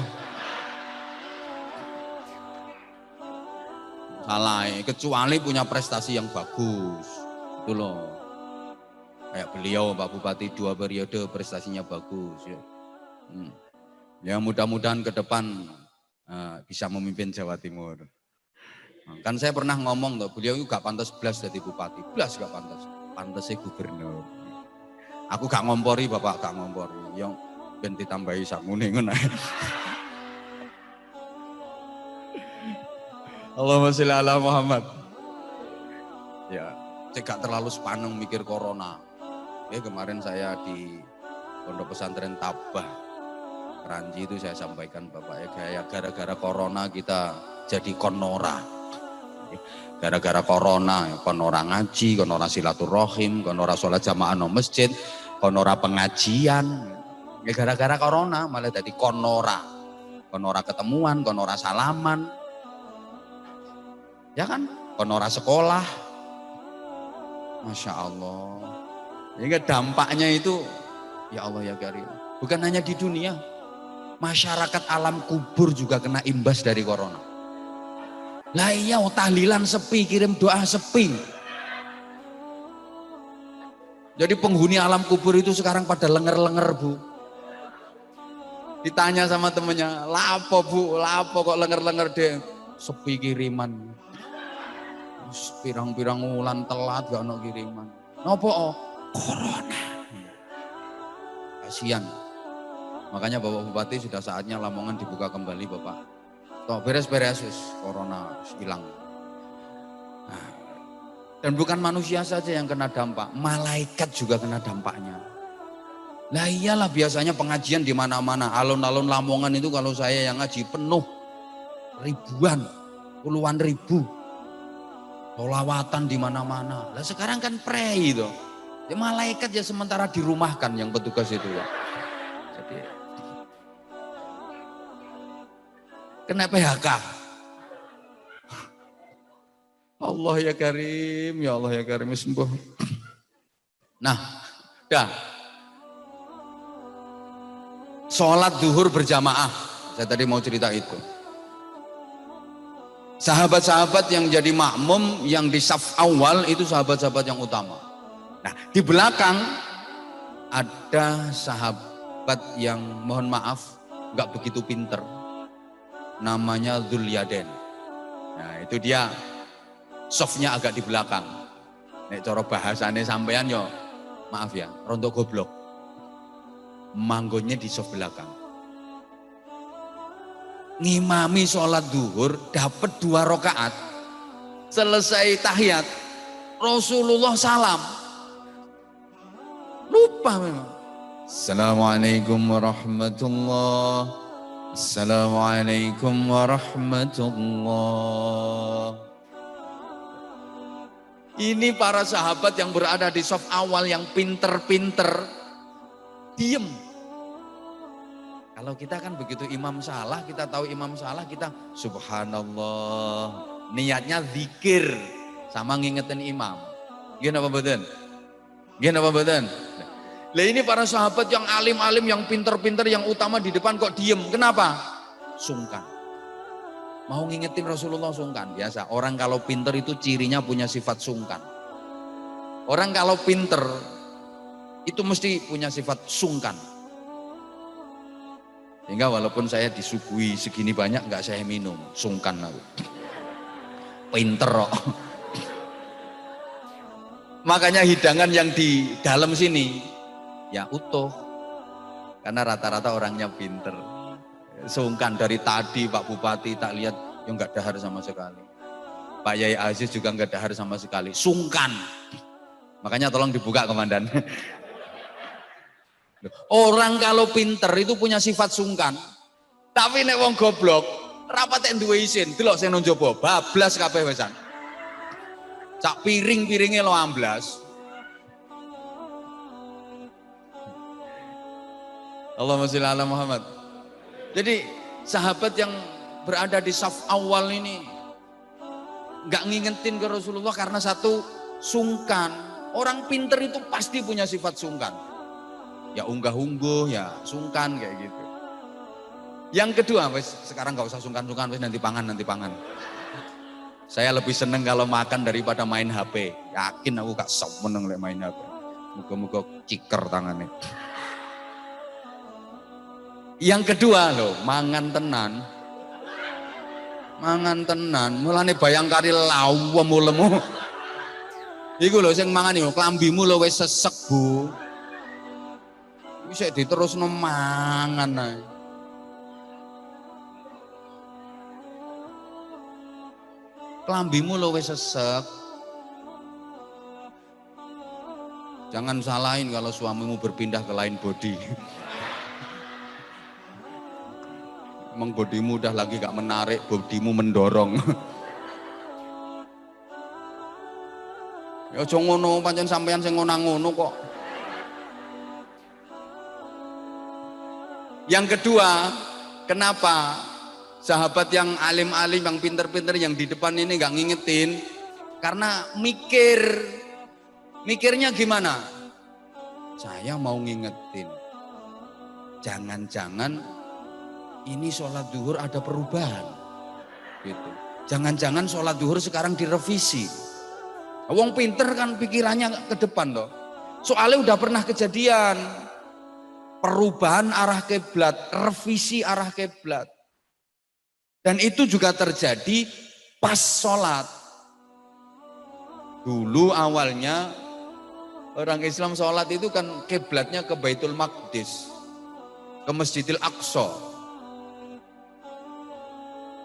Salah, kecuali punya prestasi yang bagus. Itu loh. Kayak beliau Pak Bupati 2 periode prestasinya bagus ya. Ya mudah-mudahan ke depan bisa memimpin Jawa Timur. Kan saya pernah ngomong loh, beliau itu gak pantas belas jadi bupati, belas gak pantas, pantasnya gubernur. Aku gak ngompori, bapak gak ngompori, yang ben ditambahi sakmune ngono. Allahumma sholli ala Muhammad. Ya, saya gak terlalu sepaneng mikir corona. Ya kemarin saya di Pondok Pesantren Tabah, Ranji itu saya sampaikan bapak ya, gara-gara corona kita jadi konora. Gara-gara corona, konora ngaji, konora silaturahim, konora sholat jamaah no masjid, konora pengajian. Ya gara-gara corona malah jadi konora. Konora ketemuan, konora salaman. Ya kan? Konora sekolah. Masya Allah. Sehingga dampaknya itu, ya Allah ya Karim. Bukan hanya di dunia. Masyarakat alam kubur juga kena imbas dari corona. Lah iya, tahlilan sepi, kirim doa sepi. Jadi penghuni alam kubur itu sekarang pada lenger-lenger, Bu. Ditanya sama temennya, lapo Bu, lapo kok lenger-lenger deh? Sepi kiriman. Pirang-pirang wulan telat gak ono kiriman. Nopo? Corona. Kasihan. Makanya Bapak Bupati sudah saatnya Lamongan dibuka kembali, Bapak. Toh beres-beres, corona hilang. Nah, dan bukan manusia saja yang kena dampak, malaikat juga kena dampaknya. Lah iyalah, biasanya pengajian di mana-mana, alun-alun Lamongan itu kalau saya yang ngaji penuh, ribuan, puluhan ribu, sholawatan di mana-mana. Lah sekarang kan prei itu, ya malaikat ya sementara dirumahkan yang petugas itu ya. Jadi kena PHK. Allah ya Karim, ya Allah ya Karim, sembuh. Nah, dah. Sholat duhur berjamaah, saya tadi mau cerita itu. Sahabat-sahabat yang jadi makmum, yang di saf awal itu sahabat-sahabat yang utama. Nah, di belakang ada sahabat yang mohon maaf nggak begitu pinter, namanya Dzulyaden. Nah, itu dia softnya agak di belakang. Nek cara bahasane sampean yo, maaf ya, rontok goblok. Manggonnya di soft belakang. Ngimami sholat duhur dapat 2 rakaat. Selesai tahiyat, Rasulullah salam. Lupa memang. Assalamualaikum warahmatullahi. Assalamualaikum warahmatullahi. Ini para sahabat yang berada di soft awal yang pinter-pinter diem. Kalau kita kan begitu imam salah, kita tahu imam salah, kita subhanallah. Niatnya zikir sama ngingetin imam. Gimana apa betul? Gimana apa betul? Lah ini para sahabat yang alim-alim, yang pinter-pinter, yang utama di depan kok diem. Kenapa? Sungkan. Mau ngingetin Rasulullah sungkan. Biasa, orang kalau pinter itu cirinya punya sifat sungkan. Orang kalau pinter itu mesti punya sifat sungkan. Sehingga walaupun saya disuguhi segini banyak nggak saya minum, sungkan aku. Pinter kok. Makanya hidangan yang di dalam sini ya utuh. Karena rata-rata orangnya pinter. Sungkan dari tadi Pak Bupati tak lihat yang nggak dahar sama sekali. Pak Yai Aziz juga nggak dahar sama sekali. Sungkan. Makanya tolong dibuka komandan. Orang kalau pinter itu punya sifat sungkan. Tapi nek wong goblok, rapat yang duwe isin, delok sing nang njaba, bablas kabeh wesan. Cak piring-piringe lo amblas. Allahumma sholli ala Muhammad. Jadi sahabat yang berada di saf awal ini enggak ngingetin ke Rasulullah karena satu, sungkan. Orang pinter itu pasti punya sifat sungkan. Ya unggah-ungguh, ya sungkan kayak gitu. Yang kedua, wes sekarang nggak usah sungkan-sungkan, wes nanti pangan. Saya lebih seneng kalau makan daripada main HP. Yakin aku gak seneng main HP. Muga-muga ciker tangannya. Yang kedua loh, mangan tenan. Mulane bayangkari lawem ulemu. Iku lho sing mangan yo klambimu lho wis sesek, Bu. Bisa diterusno mangan ae. Klambimu lo wis sesek. Jangan salahin kalau suamimu berpindah ke lain body. Emang bodimu udah lagi gak menarik, bodimu mendorong. Ya aja ngono, pancen sampean sing ngono kok. Yang kedua, kenapa sahabat yang alim-alim, yang pinter-pinter, yang di depan ini gak ngingetin? Karena mikirnya gimana? Saya mau ngingetin, jangan-jangan ini sholat duhur ada perubahan. Gitu. Jangan-jangan sholat duhur sekarang direvisi. Wong pinter kan pikirannya ke depan toh. Soalnya udah pernah kejadian perubahan arah kiblat, revisi arah kiblat. Dan itu juga terjadi pas sholat. Dulu awalnya orang Islam sholat itu kan kiblatnya ke Baitul Maqdis, ke Masjidil Aqsa.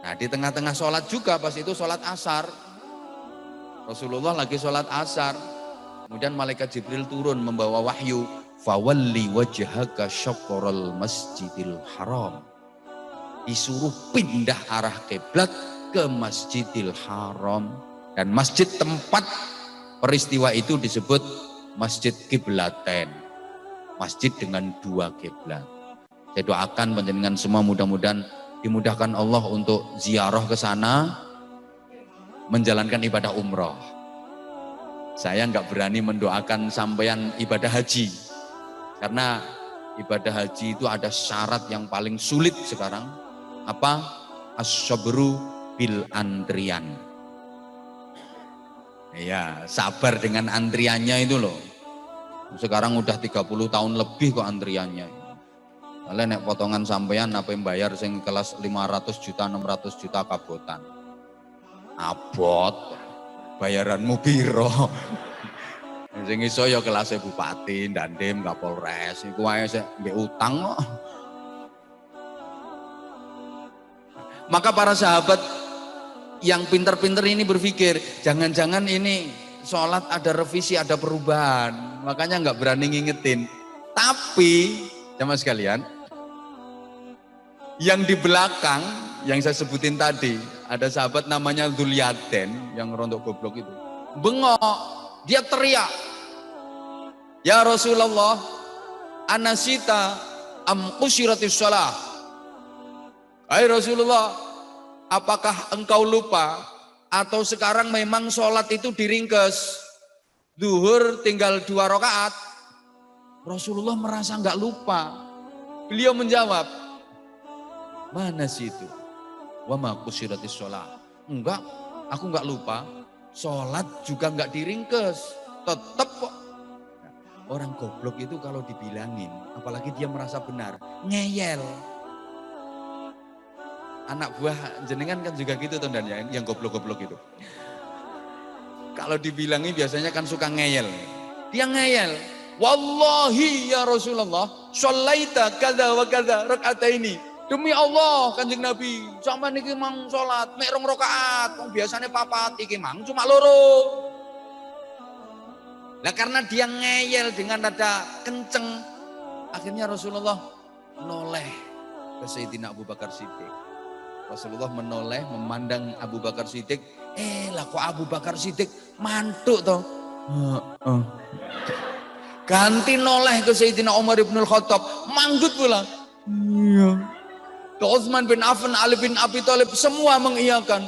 Nah di tengah-tengah sholat juga pas itu sholat asar. Rasulullah lagi sholat asar. Kemudian malaikat Jibril turun membawa wahyu. Fawalli wajhaka syaqral masjidil haram. Disuruh pindah arah kiblat ke Masjidil Haram. Dan masjid tempat peristiwa itu disebut Masjid Kiblaten. Masjid dengan 2 kiblat. Saya doakan panjenengan semua mudah-mudahan dimudahkan Allah untuk ziarah ke sana, menjalankan ibadah umroh. Saya nggak berani mendoakan sampean ibadah haji, karena ibadah haji itu ada syarat yang paling sulit sekarang. Apa? As-sabru bil antrian. Ya, sabar dengan antriannya itu loh. Sekarang udah 30 tahun lebih kok antriannya. Kalian nek potongan sampean apa yang bayar sing kelas 500 juta 600 juta kabotan. Abot bayaranmu piro? Sing iso ya kelas bupati, dandim, kapolres, iku wae sik mbek utang kok. Maka para sahabat yang pinter-pinter ini berpikir, jangan-jangan ini sholat ada revisi, ada perubahan. Makanya nggak berani ngingetin. Tapi, jamaah sekalian, yang di belakang, yang saya sebutin tadi, ada sahabat namanya Dzulyaden, yang rontok goblok itu. Bengok, dia teriak. Ya Rasulullah, anasita am qusyiratis shalah. Hai Rasulullah, apakah engkau lupa atau sekarang memang sholat itu diringkes? Zuhur tinggal 2 rakaat. Rasulullah merasa enggak lupa. Beliau menjawab, mana sih itu? Wa ma qusyiratis shalah. Enggak, aku enggak lupa. Sholat juga enggak diringkes. Tetap kok. Orang goblok itu kalau dibilangin, apalagi dia merasa benar, ngeyel. Anak buah jenengan kan juga gitu tuh dan yang goblok-goblok itu. Kalau dibilangi biasanya kan suka ngeyel. Dia ngeyel. Wallahi ya Rasulullah, sholaita kada wa kada rakaataini. Demi Allah Kanjeng Nabi, sampean niki mang salat mek 2 rakaat, wong biasane 4, iki mang cuma 2. Nah karena dia ngeyel dengan nada kenceng, akhirnya Rasulullah noleh ke Sayyidina Abu Bakar Siddiq. Rasulullah menoleh memandang Abu Bakar Siddiq. Lah kok Abu Bakar Siddiq mantuk toh. Ganti noleh ke Sayyidina Umar ibn Khattab. Manggut pula. Iya. Ke Utsman bin Affan, Ali bin Abi Thalib semua mengiyakan.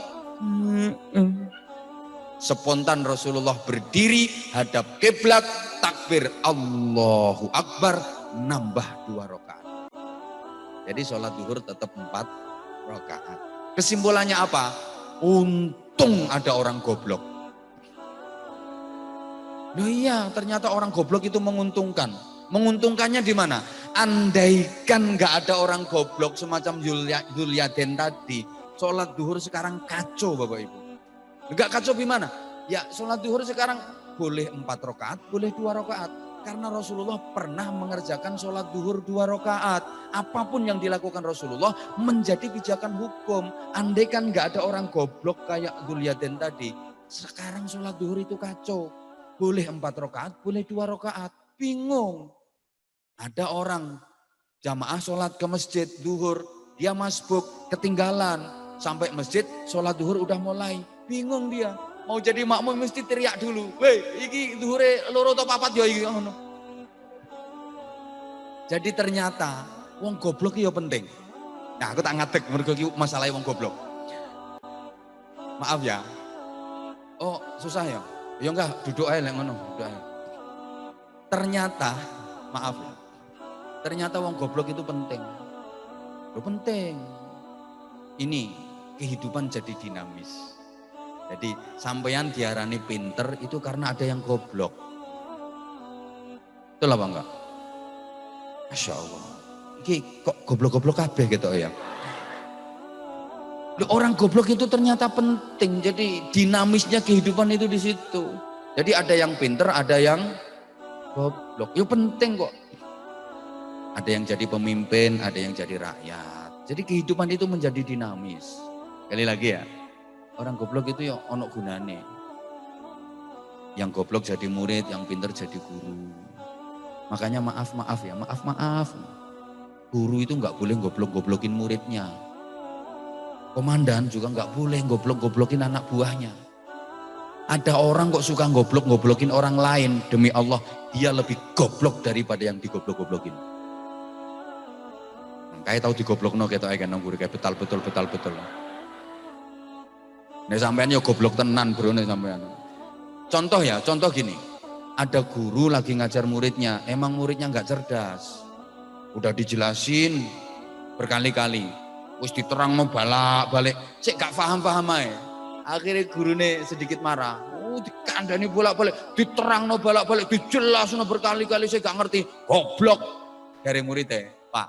Spontan Rasulullah berdiri hadap kiblat, takbir Allahu Akbar, nambah 2 rakaat. Jadi sholat zuhur tetap 4 rakaat. Kesimpulannya apa? Untung ada orang goblok. Nah iya, ternyata orang goblok itu menguntungkan. Menguntungkannya di mana? Andaikan nggak ada orang goblok semacam Dzulyaden tadi, sholat duhur sekarang kacau Bapak Ibu. Nggak kacau gimana? Ya sholat duhur sekarang boleh 4 rakaat, boleh 2 rakaat. Karena Rasulullah pernah mengerjakan sholat duhur 2 rakaat. Apapun yang dilakukan Rasulullah menjadi pijakan hukum. Andaikan nggak ada orang goblok kayak Dzulyaden tadi, sekarang sholat duhur itu kacau. Boleh 4 rakaat, boleh 2 rakaat. Bingung. Ada orang jamaah sholat ke masjid duhur, dia masbuk, ketinggalan. Sampai masjid sholat duhur udah mulai. Bingung dia. Mau jadi makmum mesti teriak dulu. Weh, iki duhure 2 atau 4 ya iki ngono. Jadi ternyata wong goblok ya penting. Nah, aku tak ngadeg mergo iki masalah wong goblok. Maaf ya. Oh, susah ya? Ya enggak, duduk aja lek ngono, duduk aja. Ternyata, maaf ya. Ternyata wong goblok itu penting. Lo penting. Ini kehidupan jadi dinamis. Jadi sampeyan diarani pinter itu karena ada yang goblok. Betul apa enggak? Masya Allah. Ini kok goblok-goblok kabeh gitu ya. Orang goblok itu ternyata penting. Jadi dinamisnya kehidupan itu di situ. Jadi ada yang pinter, ada yang goblok. Ya penting kok. Ada yang jadi pemimpin, ada yang jadi rakyat. Jadi kehidupan itu menjadi dinamis. Sekali lagi ya, orang goblok itu ya ono gunane. Yang goblok jadi murid, yang pinter jadi guru. Makanya maaf ya, maaf. Guru itu nggak boleh goblok-goblokin muridnya. Komandan juga nggak boleh goblok-goblokin anak buahnya. Ada orang kok suka goblok-goblokin orang lain. Demi Allah, dia lebih goblok daripada yang digoblok-goblokin. Kayak tahu digoblokno ketok ae kan nang guru kayak betul. Nek sampean yo goblok tenan bro nek sampean. Contoh gini. Ada guru lagi ngajar muridnya, emang muridnya nggak cerdas. Udah dijelasin berkali-kali. Wis diterangno balik, cek gak paham ae. Akhirnya gurune sedikit marah. Dikandani bolak-balik, diterangno balik, dijelasno berkali-kali saya gak ngerti. Goblok. Dari muridnya, Pak,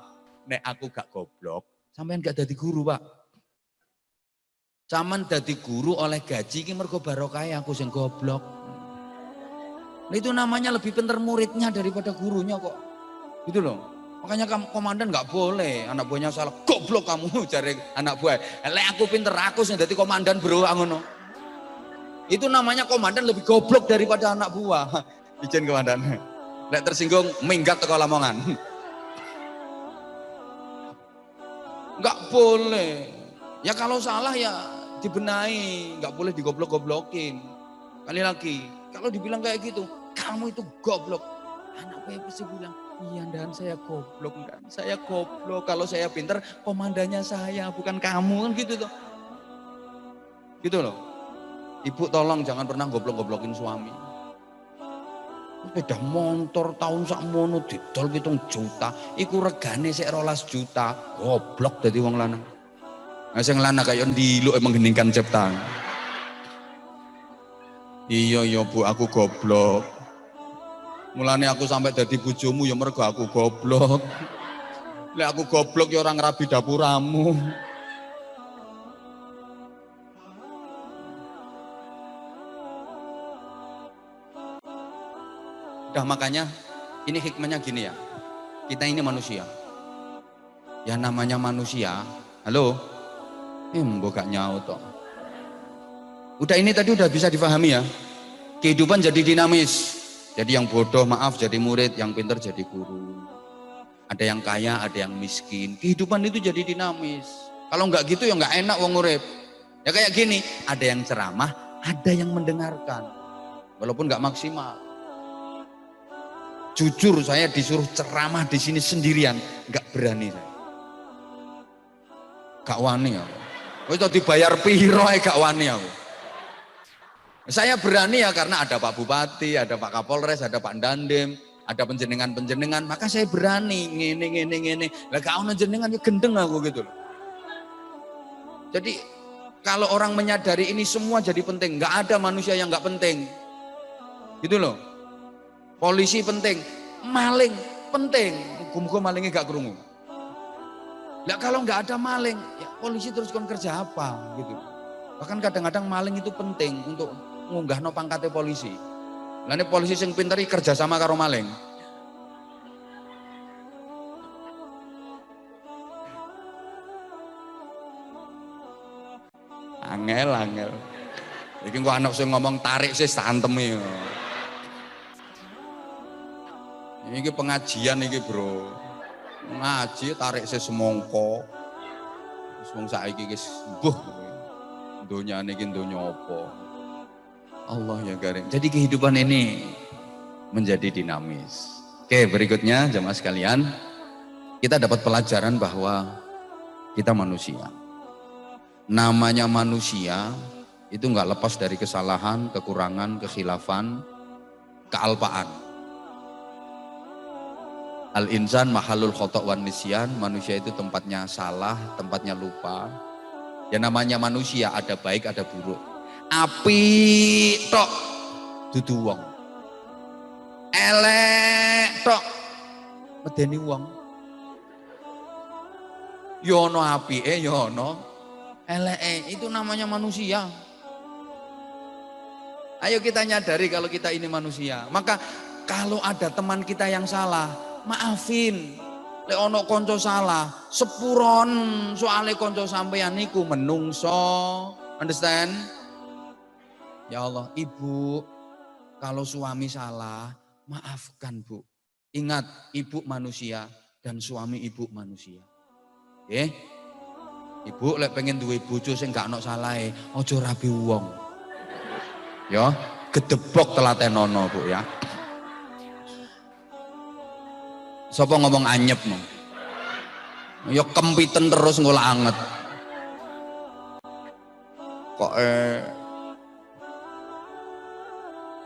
nek aku gak goblok, sampean gak dadi guru, Pak. Saman dadi guru oleh gaji ki mergo barokah aku sing goblok. Nah, itu namanya lebih pinter muridnya daripada gurunya kok. Gitu loh. Makanya komandan nggak boleh anak buahnya salah, goblok kamu cari anak buah. Lek aku pinter aku sing dadi komandan bro ngono. Itu namanya komandan lebih goblok daripada anak buah. Izin komandan. Lek tersinggung minggat teko Lamongan. Nggak boleh. Ya kalau salah ya dibenahi, nggak boleh digoblok-goblokin. Kali lagi, kalau dibilang kayak gitu, kamu itu goblok. Anak buah pasti bilang, iya dan saya goblok dan saya goblok. Kalau saya pinter, komandannya saya bukan kamu kan gitu tuh. Gitu loh. Ibu tolong jangan pernah goblok-goblokin suami. Sepeda motor tahun sakmono didol 7 juta, iku regane sik 12 juta. Goblok dadi wong lanang. Nah sing lanang kaya ndiluk menggeningkan ciptaan. Iya Bu, aku goblok. Mulane aku sampai dadi bojomu ya mergo aku goblok. Lek aku goblok ya orang rabi dapuramu. Udah makanya ini hikmahnya gini ya. Kita ini manusia. Ya namanya manusia. Halo? Mbok gak nyaut toh. Udah ini tadi udah bisa dipahami ya. Kehidupan jadi dinamis. Jadi yang bodoh maaf jadi murid, yang pintar jadi guru. Ada yang kaya, ada yang miskin. Kehidupan itu jadi dinamis. Kalau nggak gitu ya nggak enak wong urip. Ya kayak gini, ada yang ceramah, ada yang mendengarkan. Walaupun nggak maksimal. Jujur saya disuruh ceramah di sini sendirian, nggak berani saya. Gak wani aku. Wis dibayar piro ae gak wani aku. Saya berani ya karena ada Pak Bupati, ada Pak Kapolres, ada Pak Dandim, ada penjenengan-penjenengan, maka saya berani ngene. Lah gak ono jenengan ya gendeng aku gitu loh. Jadi kalau orang menyadari ini semua jadi penting, nggak ada manusia yang nggak penting. Gitu loh. Polisi penting, maling penting. Muga-muga malingnya gak krungu. Lah kalau nggak ada maling, ya polisi terus kon kerja apa gitu. Bahkan kadang-kadang maling itu penting untuk ngunggahno pangkate polisi. Lah nek polisi sing pinter kerja sama karo maling. Angel. Iki kok anak sing ngomong tarik sih santeme. Iki pengajian iki, Bro. Ngaji tarik sih semongko. Wis wong saiki wis mbuh. Donyane iki donya apa? Allah ya Karim. Jadi kehidupan ini menjadi dinamis. Oke, berikutnya jemaah sekalian, kita dapat pelajaran bahwa kita manusia. Namanya manusia itu nggak lepas dari kesalahan, kekurangan, kekhilafan, kealpaan. Al-insan mahalul khotok wan nisyan, manusia itu tempatnya salah, tempatnya lupa. Ya namanya manusia, ada baik, ada buruk. Api tok dudu wong. Elek tok medeni wong. Yono apike, yono eleke, itu namanya manusia. Ayo kita nyadari kalau kita ini manusia. Maka kalau ada teman kita yang salah, maafin. Lek ono konco salah, sepuron soale konco sampeyan niku menungso. Understand? Ya Allah, Ibu, kalau suami salah, maafkan Bu. Ingat, Ibu manusia dan suami Ibu manusia. Ibu lek pengen duwe bojo sing gak ono salahe, aja rabi wong. Ya, gedebok telatenono Bu ya. Sapa ngomong anyep no? Ya kempiten terus ngolah anget. Kok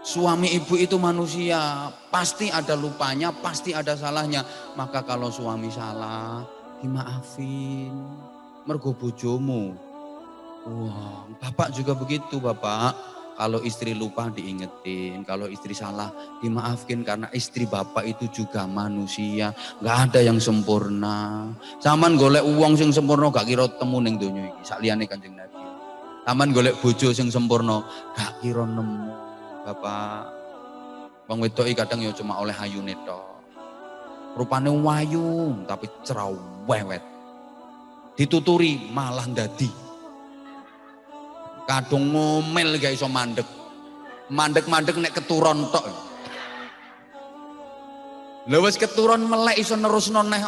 suami ibu itu manusia, pasti ada lupanya, pasti ada salahnya. Maka kalau suami salah, dimaafin. Mergo bojomu. Wah, bapak juga begitu Bapak. Kalau istri lupa diingetin, kalau istri salah dimaafkin karena istri bapak itu juga manusia, nggak ada yang sempurna. Saman golek uang sing sempurna gak kira temu ning donya iki, sakliyane Kanjeng Nabi. Saman golek bojo sing sempurna gak kira nemu, Bapak. Wong wedok iki kadang ya cuma oleh ayune tok. Rupane wayu tapi cerewet. Dituturi malah ndadi. Kadung ngomel gak iso mandek. Mandek-mandek nek keturon tok. Lha wis keturon melek iso nerusno neh.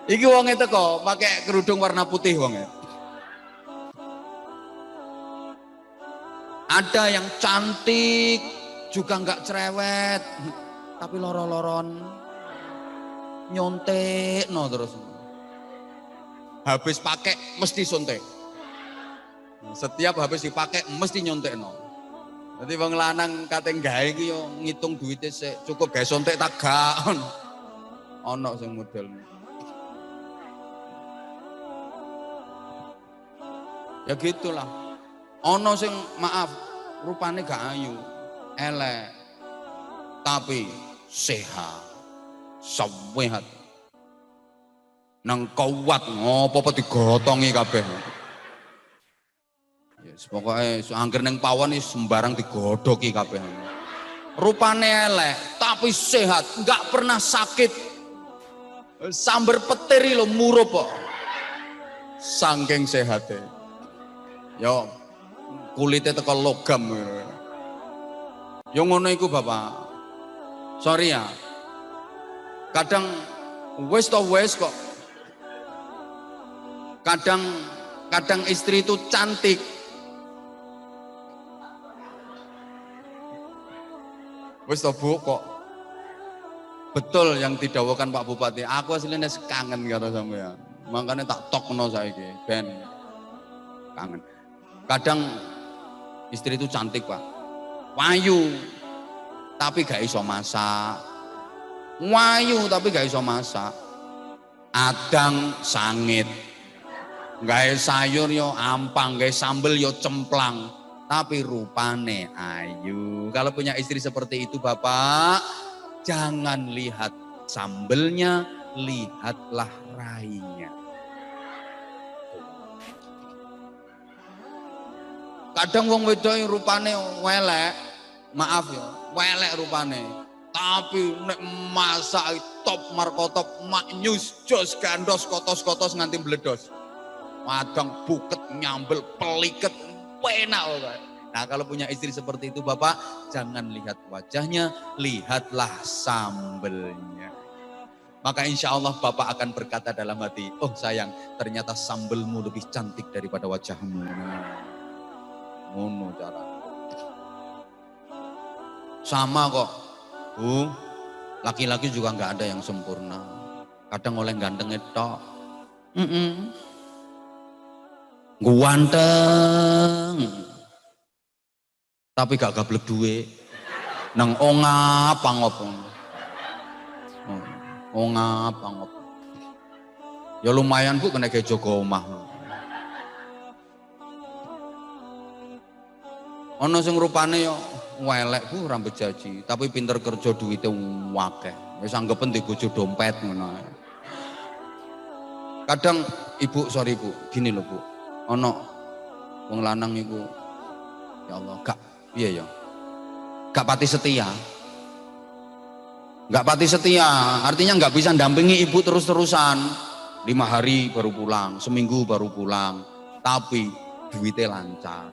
Iki wonge teko pakai kerudung warna putih wonge. Ada yang cantik juga enggak cerewet, tapi loro-loron nyontek no terus. Habis pakai mesti suntik. Setiap habis dipakai mesti nyontekno. Dadi wong lanang kate gawe iki yo ngitung duite sik cukup gawe sontek tak gak ono sing model. Ya gitulah. Ono sing maaf rupane gak ayu, elek. Tapi sehat. Sehat. Nang kuat ngopo-opo digotongi kabeh. Yes, pokoknya angger neng pawon ini sembarang digodoki kabeh. Rupane elek tapi sehat, nggak pernah sakit. Sambar peteri lo murup kok. Saking sehatnya. Yo kulitnya teko logam. Yo ngono iku Bapak. Sorry ya. Kadang wes kok. Kadang istri itu cantik. Wis to Bu kok betul yang didhawuhkan Pak Bupati. Aku aslinya kangen karo sampean. Makanya tak tokno saiki ben kangen. Kadang istri itu cantik Pak. Wayu tapi gak iso masak. Wayu tapi gak iso masak. Adang sangit. Gawe sayur yo ampang, gawe sambel yo cemplang. Tapi rupane ayu. Kalau punya istri seperti itu Bapak, jangan lihat sambelnya, lihatlah rainya. Kadang wong wedok rupane welek, maaf ya, welek rupane. Tapi nek masak top markotop, maknyus, jos gandos, kotos-kotos nganti bledos. Madang buket, nyambel, peliket, enak loh. Nah kalau punya istri seperti itu Bapak, jangan lihat wajahnya, lihatlah sambelnya. Maka insya Allah Bapak akan berkata dalam hati, oh sayang ternyata sambelmu lebih cantik daripada wajahmu. Ngono cara. Sama kok, Bu, laki-laki juga nggak ada yang sempurna. Kadang oleh ganteng tok. Ganteng. Tapi gak gablek duwe. Nang onga pangop. Oh ngap. Ya lumayan Bu kena gawe jaga omah. Ana sing rupane ya welek Bu rambut jaji, tapi pinter kerja duwite akeh. Wis anggepen di bojo dompet ngono ae. Kadang ibu, sorry Bu, gini loh Bu. Ana wong lanang iku ya Allah, iya ya. Gak pati setia. Gak pati setia, artinya gak bisa dampingi ibu terus-terusan. 5 hari baru pulang, seminggu baru pulang. Tapi duitnya lancar.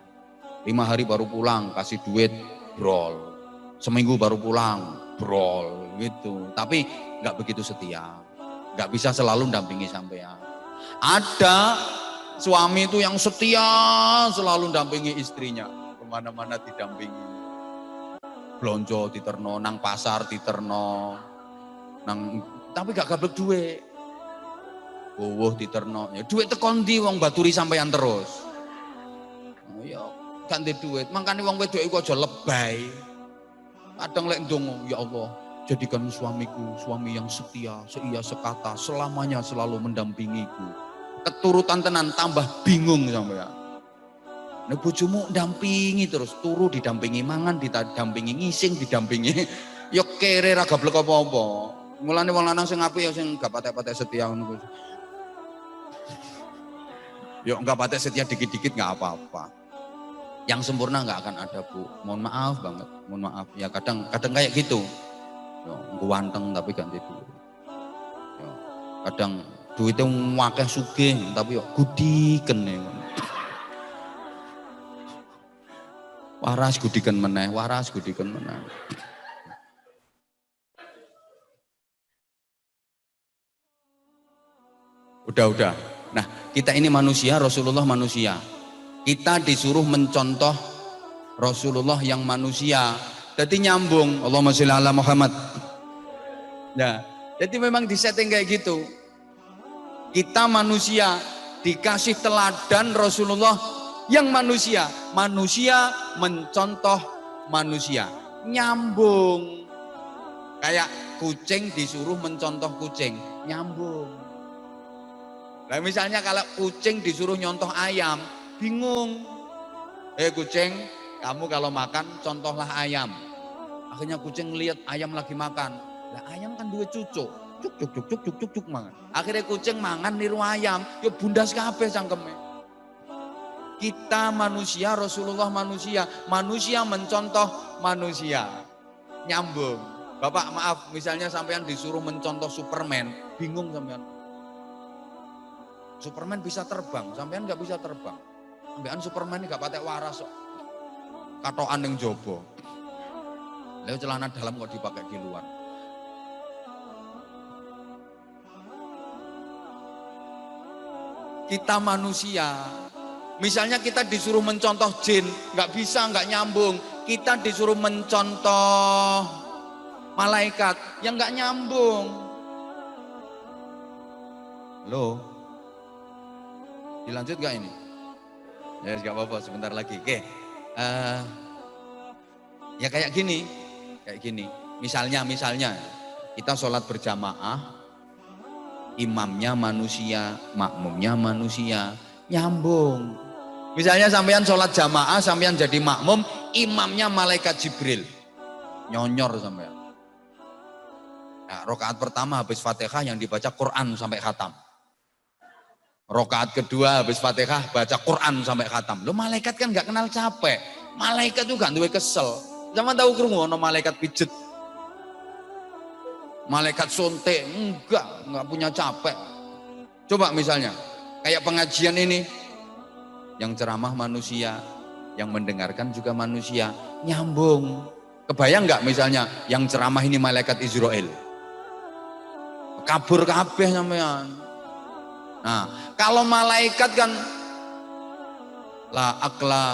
5 hari baru pulang, kasih duit, brol. Seminggu baru pulang, brol gitu. Tapi gak begitu setia. Gak bisa selalu dampingi sampean. Ada suami itu yang setia selalu dampingi istrinya. Kemana-mana didampingi. Blonjo diterno, nang pasar diterno, tapi gak gablek duit. Diterno, ya duit tekondi wong baturi sampean terus. Oh ya, ganti duit. Makanya wong wedok iku aja lebay. Kadang lek ndonga, ya Allah, jadikan suamiku suami yang setia, seia sekata, selamanya selalu mendampingiku. Keturutan tenan tambah bingung sampean. Nek bojomu ndampingi terus, turu didampingi, mangan didampingi, ngising didampingi. Ya kere ra gablek apa-apa. Mulane wong lanang sing apik ya sing gak patek-patek setia ngono. Ya gak patek setia dikit-dikit gak apa-apa. Yang sempurna gak akan ada Bu. Mohon maaf banget, mohon maaf. Ya kadang kayak gitu. Ya ganteng tapi ganti duit. Ya, kadang duitnya akeh sugih tapi ya gudiken ya. Waras gudikan meneh. Udah. Nah, kita ini manusia, Rasulullah manusia. Kita disuruh mencontoh Rasulullah yang manusia. Jadi nyambung. Allahumma sholli ala Muhammad. Nah, jadi memang disetting kayak gitu. Kita manusia dikasih teladan Rasulullah yang manusia mencontoh manusia, nyambung. Kayak kucing disuruh mencontoh kucing, nyambung. Nah misalnya kalau kucing disuruh nyontoh ayam, bingung. Kucing, kamu kalau makan contohlah ayam. Akhirnya kucing lihat ayam lagi makan. Lah ayam kan duwe cucuk, cuk mangan. Akhirnya kucing mangan niru ayam, ya bundas kabeh cangkeme. Kita manusia, Rasulullah manusia mencontoh manusia, nyambung. Bapak maaf, misalnya sampean disuruh mencontoh Superman, bingung sampean. Superman bisa terbang, sampean nggak bisa terbang. Sampean Superman ini gak patek waras kok. Katokan yang jobo. Lalu celana dalam kok dipakai di luar. Kita manusia. Misalnya kita disuruh mencontoh jin, nggak bisa, nggak nyambung. Kita disuruh mencontoh malaikat, yang nggak nyambung. Loh, dilanjut nggak ini? Ya nggak apa-apa, sebentar lagi. Oke, ya kayak gini. Misalnya kita sholat berjamaah, imamnya manusia, makmumnya manusia, nyambung. Misalnya sampean sholat jamaah, sampean jadi makmum, imamnya malaikat Jibril, nyonyor sampean. Nah, rakaat pertama habis Fatihah yang dibaca Quran sampai khatam. Rakaat kedua habis Fatihah baca Quran sampai khatam. Lo malaikat kan nggak kenal capek. Malaikat juga duwe kesel. Zaman tahu krungu ono malaikat pijet. Malaikat sontek, enggak punya capek. Coba misalnya kayak pengajian ini, yang ceramah manusia, yang mendengarkan juga manusia, nyambung. Kebayang nggak misalnya yang ceramah ini malaikat Israel? Kabur kabeh sampean. Nah, kalau malaikat kan la akla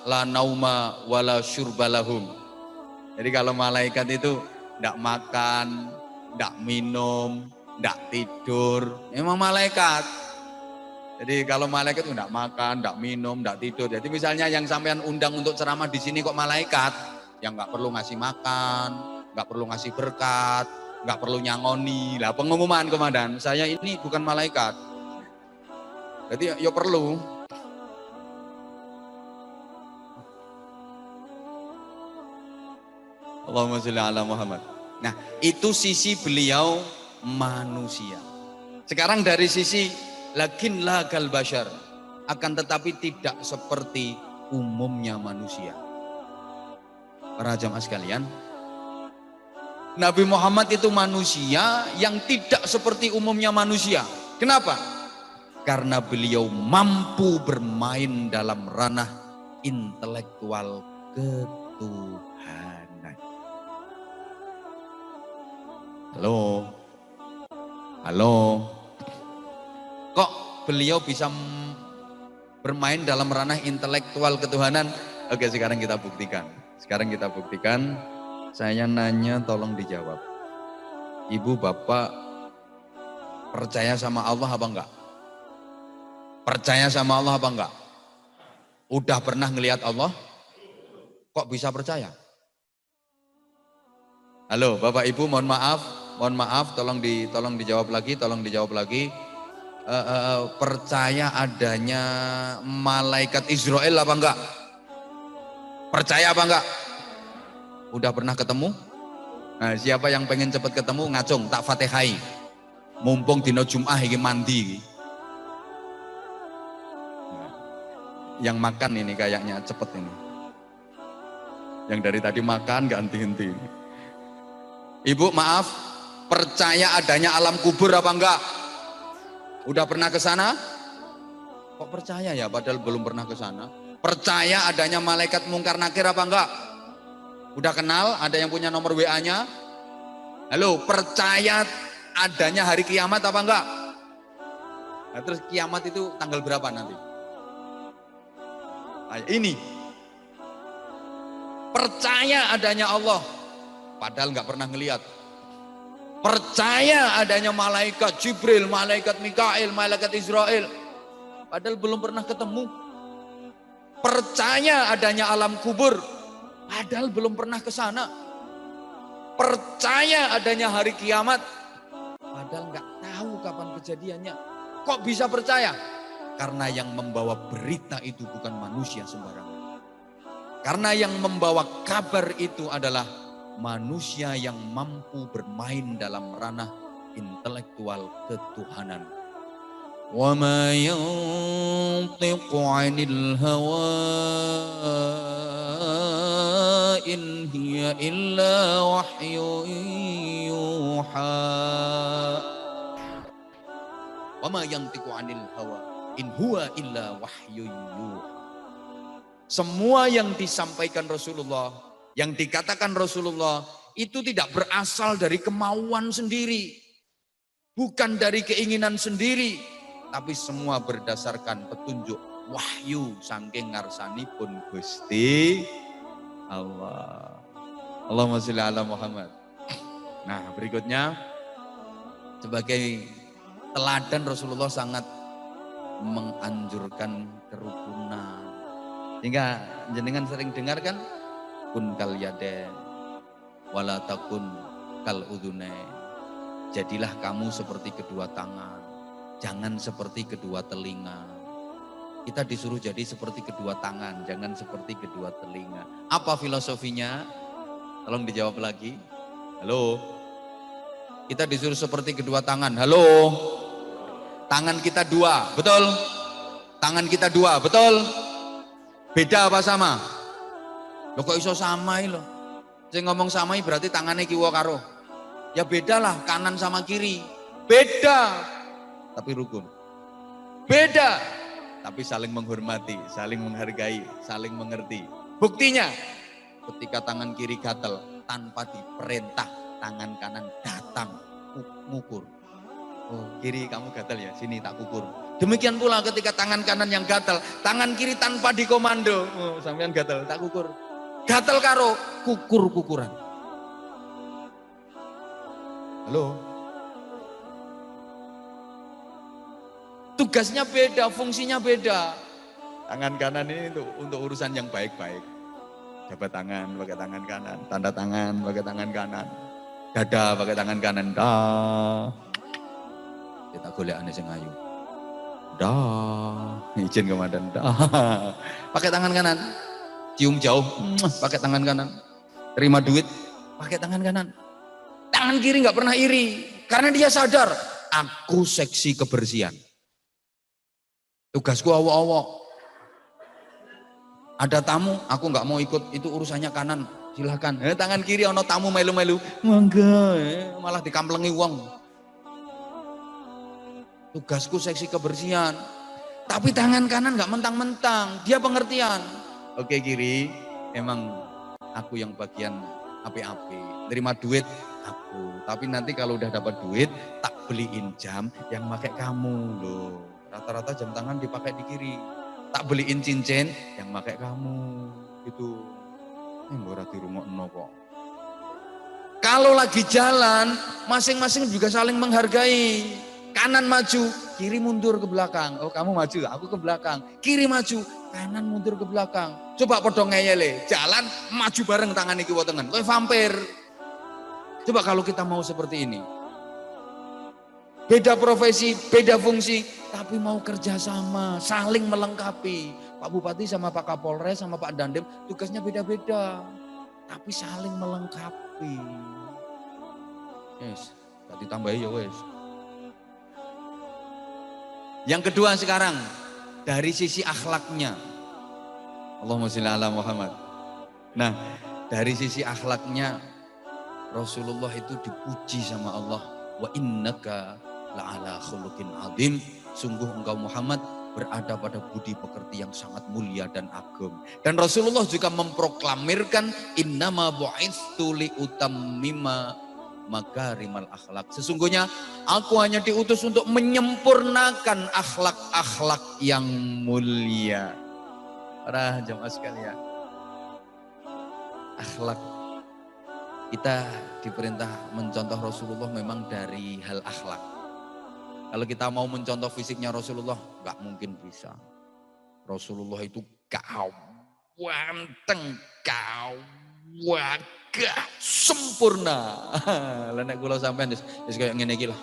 la nauma wala syurbalahum. Jadi kalau malaikat itu ndak makan, ndak minum, ndak tidur, memang malaikat. Jadi kalau malaikat itu ndak makan, ndak minum, ndak tidur. Jadi misalnya yang sampean undang untuk ceramah di sini kok malaikat, yang nggak perlu ngasih makan, nggak perlu ngasih berkat, nggak perlu nyangoni. Lah pengumuman komandan, saya ini bukan malaikat. Jadi ya perlu. Allahumma sholli ala Muhammad. Nah, itu sisi beliau manusia. Sekarang dari sisi lakin lagal bashar, akan tetapi tidak seperti umumnya manusia. Para jamaah sekalian, Nabi Muhammad itu manusia yang tidak seperti umumnya manusia. Kenapa? Karena beliau mampu bermain dalam ranah intelektual ketuhanan. Halo? Halo? Kok beliau bisa bermain dalam ranah intelektual ketuhanan? Oke, sekarang kita buktikan. Saya nanya tolong dijawab. Ibu bapak percaya sama Allah apa enggak? Percaya sama Allah apa enggak? Udah pernah ngelihat Allah? Kok bisa percaya? Halo bapak ibu, mohon maaf, tolong dijawab lagi. Percaya adanya malaikat Israel apa enggak? Percaya apa enggak? Udah pernah ketemu? Nah, siapa yang pengen cepat ketemu ngacung tak fatihai. Mumpung dino Jum'ah iki mandi. Yang makan ini kayaknya cepet ini. Yang dari tadi makan gak henti-henti. Ibu maaf, percaya adanya alam kubur apa enggak? Udah pernah ke sana? Kok percaya ya padahal belum pernah ke sana? Percaya adanya malaikat mungkar nakir apa enggak? Udah kenal? Ada yang punya nomor WA-nya? Halo, percaya adanya hari kiamat apa enggak? Nah, terus kiamat itu tanggal berapa nanti? Nah, ini percaya adanya Allah, padahal nggak pernah ngelihat. Percaya adanya malaikat Jibril, malaikat Mikail, malaikat Israel, padahal belum pernah ketemu. Percaya adanya alam kubur, padahal belum pernah ke sana. Percaya adanya hari kiamat, padahal nggak tahu kapan kejadiannya. Kok bisa percaya? Karena yang membawa berita itu bukan manusia sembarangan. Karena yang membawa kabar itu adalah manusia yang mampu bermain dalam ranah intelektual ketuhanan. Wa ma yantiqu 'anil hawa in hiya illa wahyun yuha. Wa ma yantiqu 'anil hawa in huwa illa wahyun yuha. Semua yang disampaikan Rasulullah, yang dikatakan Rasulullah itu tidak berasal dari kemauan sendiri, bukan dari keinginan sendiri, tapi semua berdasarkan petunjuk wahyu saking ngarsanipun Gusti Allah. Allahumma sholli ala Muhammad. Nah, berikutnya sebagai teladan Rasulullah sangat menganjurkan kerukunan. Sehingga jenengan sering dengar kan, kun kal yaden wala takun kal udhunain. Jadilah kamu seperti kedua tangan, jangan seperti kedua telinga. Kita disuruh jadi seperti kedua tangan, jangan seperti kedua telinga. Apa filosofinya? Tolong dijawab lagi. Halo? Kita disuruh seperti kedua tangan. Halo? Tangan kita dua, betul? Tangan kita dua, betul? Beda apa sama? Loh kok iso samai loh? Saya ngomong samai berarti tangannya kiwa karo. Ya beda lah kanan sama kiri. Beda. Tapi rukun. Beda. Tapi saling menghormati, saling menghargai, saling mengerti. Buktinya ketika tangan kiri gatel tanpa diperintah, tangan kanan datang ngukur. Oh kiri kamu gatel ya, sini tak kukur. Demikian pula ketika tangan kanan yang gatel, tangan kiri tanpa dikomando. Oh sampean gatel, tak kukur. Gatel karo kukur-kukuran. Halo? Tugasnya beda, fungsinya beda. Tangan kanan ini untuk urusan yang baik-baik. Jabat tangan pakai tangan kanan, tanda tangan pakai tangan kanan. Dada pakai tangan kanan. Dah. Kita golek ane sing ayu. Dah. Izin komandan. Dah. Pakai tangan kanan. Cium jauh. Pakai tangan kanan. Terima duit. Pakai tangan kanan. Tangan kiri nggak pernah iri. Karena dia sadar. Aku seksi kebersihan. Tugasku awok-awok. Ada tamu, aku nggak mau ikut. Itu urusannya kanan. Silahkan. Tangan kiri ono tamu melu-melu. Mangga. Malah dikamplengi wong. Tugasku seksi kebersihan. Tapi tangan kanan nggak mentang-mentang. Dia pengertian. Oke kiri, emang aku yang bagian api-api. Terima duit aku. Tapi nanti kalau udah dapat duit, tak beliin jam yang pakai kamu loh. Rata-rata jam tangan dipakai di kiri. Tak beliin cincin yang pakai kamu gitu. Ora dirungokno kok. Kalau lagi jalan, masing-masing juga saling menghargai. Kanan maju, kiri mundur ke belakang. Oh kamu maju, aku ke belakang. Kiri maju, kanan mundur ke belakang. Coba podong ngeyele, jalan maju bareng tangan iki tengen. Kowe vampir. Coba kalau kita mau seperti ini. Beda profesi, beda fungsi, tapi mau kerjasama, saling melengkapi. Pak Bupati sama Pak Kapolres sama Pak Dandim tugasnya beda-beda, tapi saling melengkapi. Yes, gak ditambahi ya wes. Yang kedua sekarang dari sisi akhlaknya, Allahumma sholli ala Muhammad. Nah, dari sisi akhlaknya Rasulullah itu dipuji sama Allah. Wa innaka la'ala khuluqin azim. Sungguh engkau Muhammad berada pada budi pekerti yang sangat mulia dan agung. Dan Rasulullah juga memproklamirkan innama bu'itsu li utammima makarimal akhlak. Sesungguhnya aku hanya diutus untuk menyempurnakan akhlak-akhlak yang mulia. Para jamaah sekalian, akhlak kita diperintah mencontoh Rasulullah memang dari hal akhlak. Kalau kita mau mencontoh fisiknya Rasulullah, nggak mungkin bisa. Rasulullah itu ganteng, gagah, sempurna. Lenek kula sampean wis kayak ngene iki lah.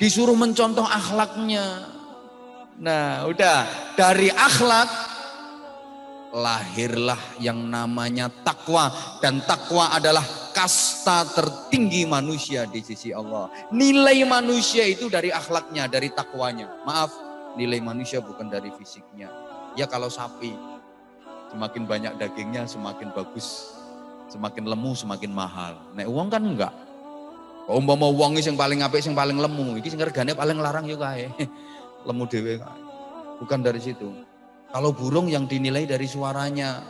Disuruh mencontoh akhlaknya. Nah, udah dari akhlak lahirlah yang namanya takwa, dan takwa adalah kasta tertinggi manusia di sisi Allah. Nilai manusia itu dari akhlaknya, dari takwanya. Maaf, nilai manusia bukan dari fisiknya. Ya kalau sapi semakin banyak dagingnya semakin bagus, semakin lemu semakin mahal. Nek uang kan enggak. Kok umpama wong sing paling apik sing paling lemu, iki sing regane paling larang yo kae. Lemu dhewe kae. Bukan dari situ. Kalau burung yang dinilai dari suaranya.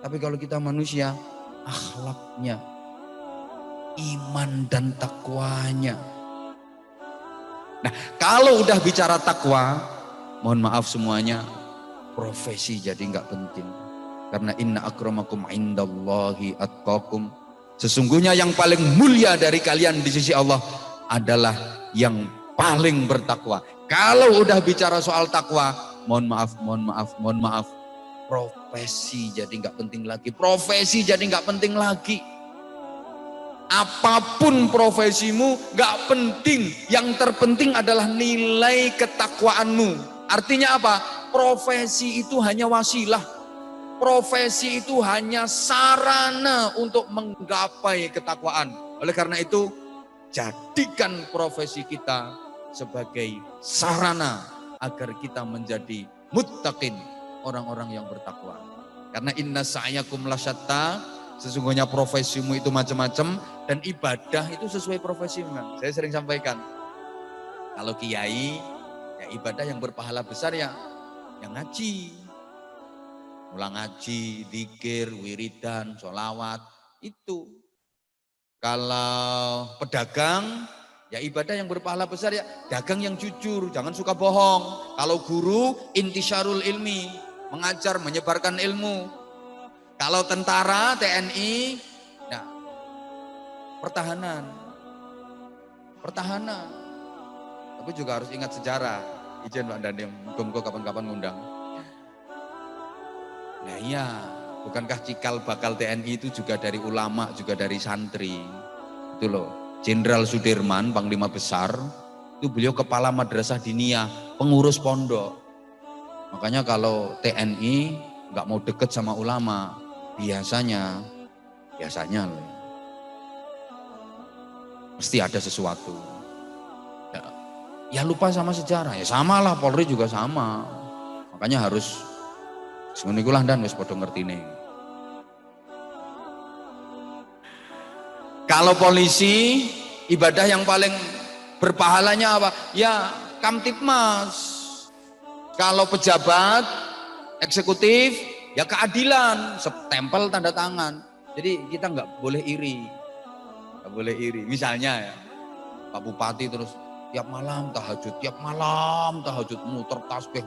Tapi kalau kita manusia, akhlaknya, iman dan takwanya. Nah, kalau udah bicara takwa, mohon maaf semuanya, profesi jadi nggak penting. Karena inna akramakum indallahi atqakum. Sesungguhnya yang paling mulia dari kalian di sisi Allah adalah yang paling bertakwa. Kalau udah bicara soal takwa, mohon maaf, profesi jadi nggak penting lagi. Profesi jadi nggak penting lagi. Apapun profesimu nggak penting. Yang terpenting adalah nilai ketakwaanmu. Artinya apa? Profesi itu hanya wasilah. Profesi itu hanya sarana untuk menggapai ketakwaan. Oleh karena itu, jadikan profesi kita sebagai sarana agar kita menjadi muttaqin, orang-orang yang bertakwa. Karena inna sa'yakum lasyatta, sesungguhnya profesimu itu macam-macam, dan ibadah itu sesuai profesi memang. Saya sering sampaikan, kalau kiai, ya ibadah yang berpahala besar ya yang ngaji. Ulang ngaji, zikir, wiridan, sholawat, itu. Kalau pedagang, ya ibadah yang berpahala besar ya dagang yang jujur, jangan suka bohong. Kalau guru, intisyarul ilmi, mengajar, menyebarkan ilmu. Kalau tentara, TNI, nah pertahanan. Tapi juga harus ingat sejarah. Izin Pak Dandim, muga-muga kapan-kapan ngundang. Nah iya, Bukankah cikal bakal TNI itu juga dari ulama, juga dari santri? Itu loh. Jenderal Sudirman, Panglima Besar, itu beliau kepala madrasah diniyah, pengurus pondok. Makanya kalau TNI nggak mau deket sama ulama, biasanya loh, mesti ada sesuatu. Ya lupa sama sejarah, ya samalah Polri juga sama. Makanya harus semuanya ikulah dan wis podo ngerti nih. Kalau polisi, ibadah yang paling berpahalanya apa? Ya Kamtipmas. Kalau pejabat, eksekutif, ya keadilan, stempel tanda tangan. Jadi kita nggak boleh iri, nggak boleh iri. Misalnya ya, Pak Bupati terus tiap malam tahajud muter tasbih,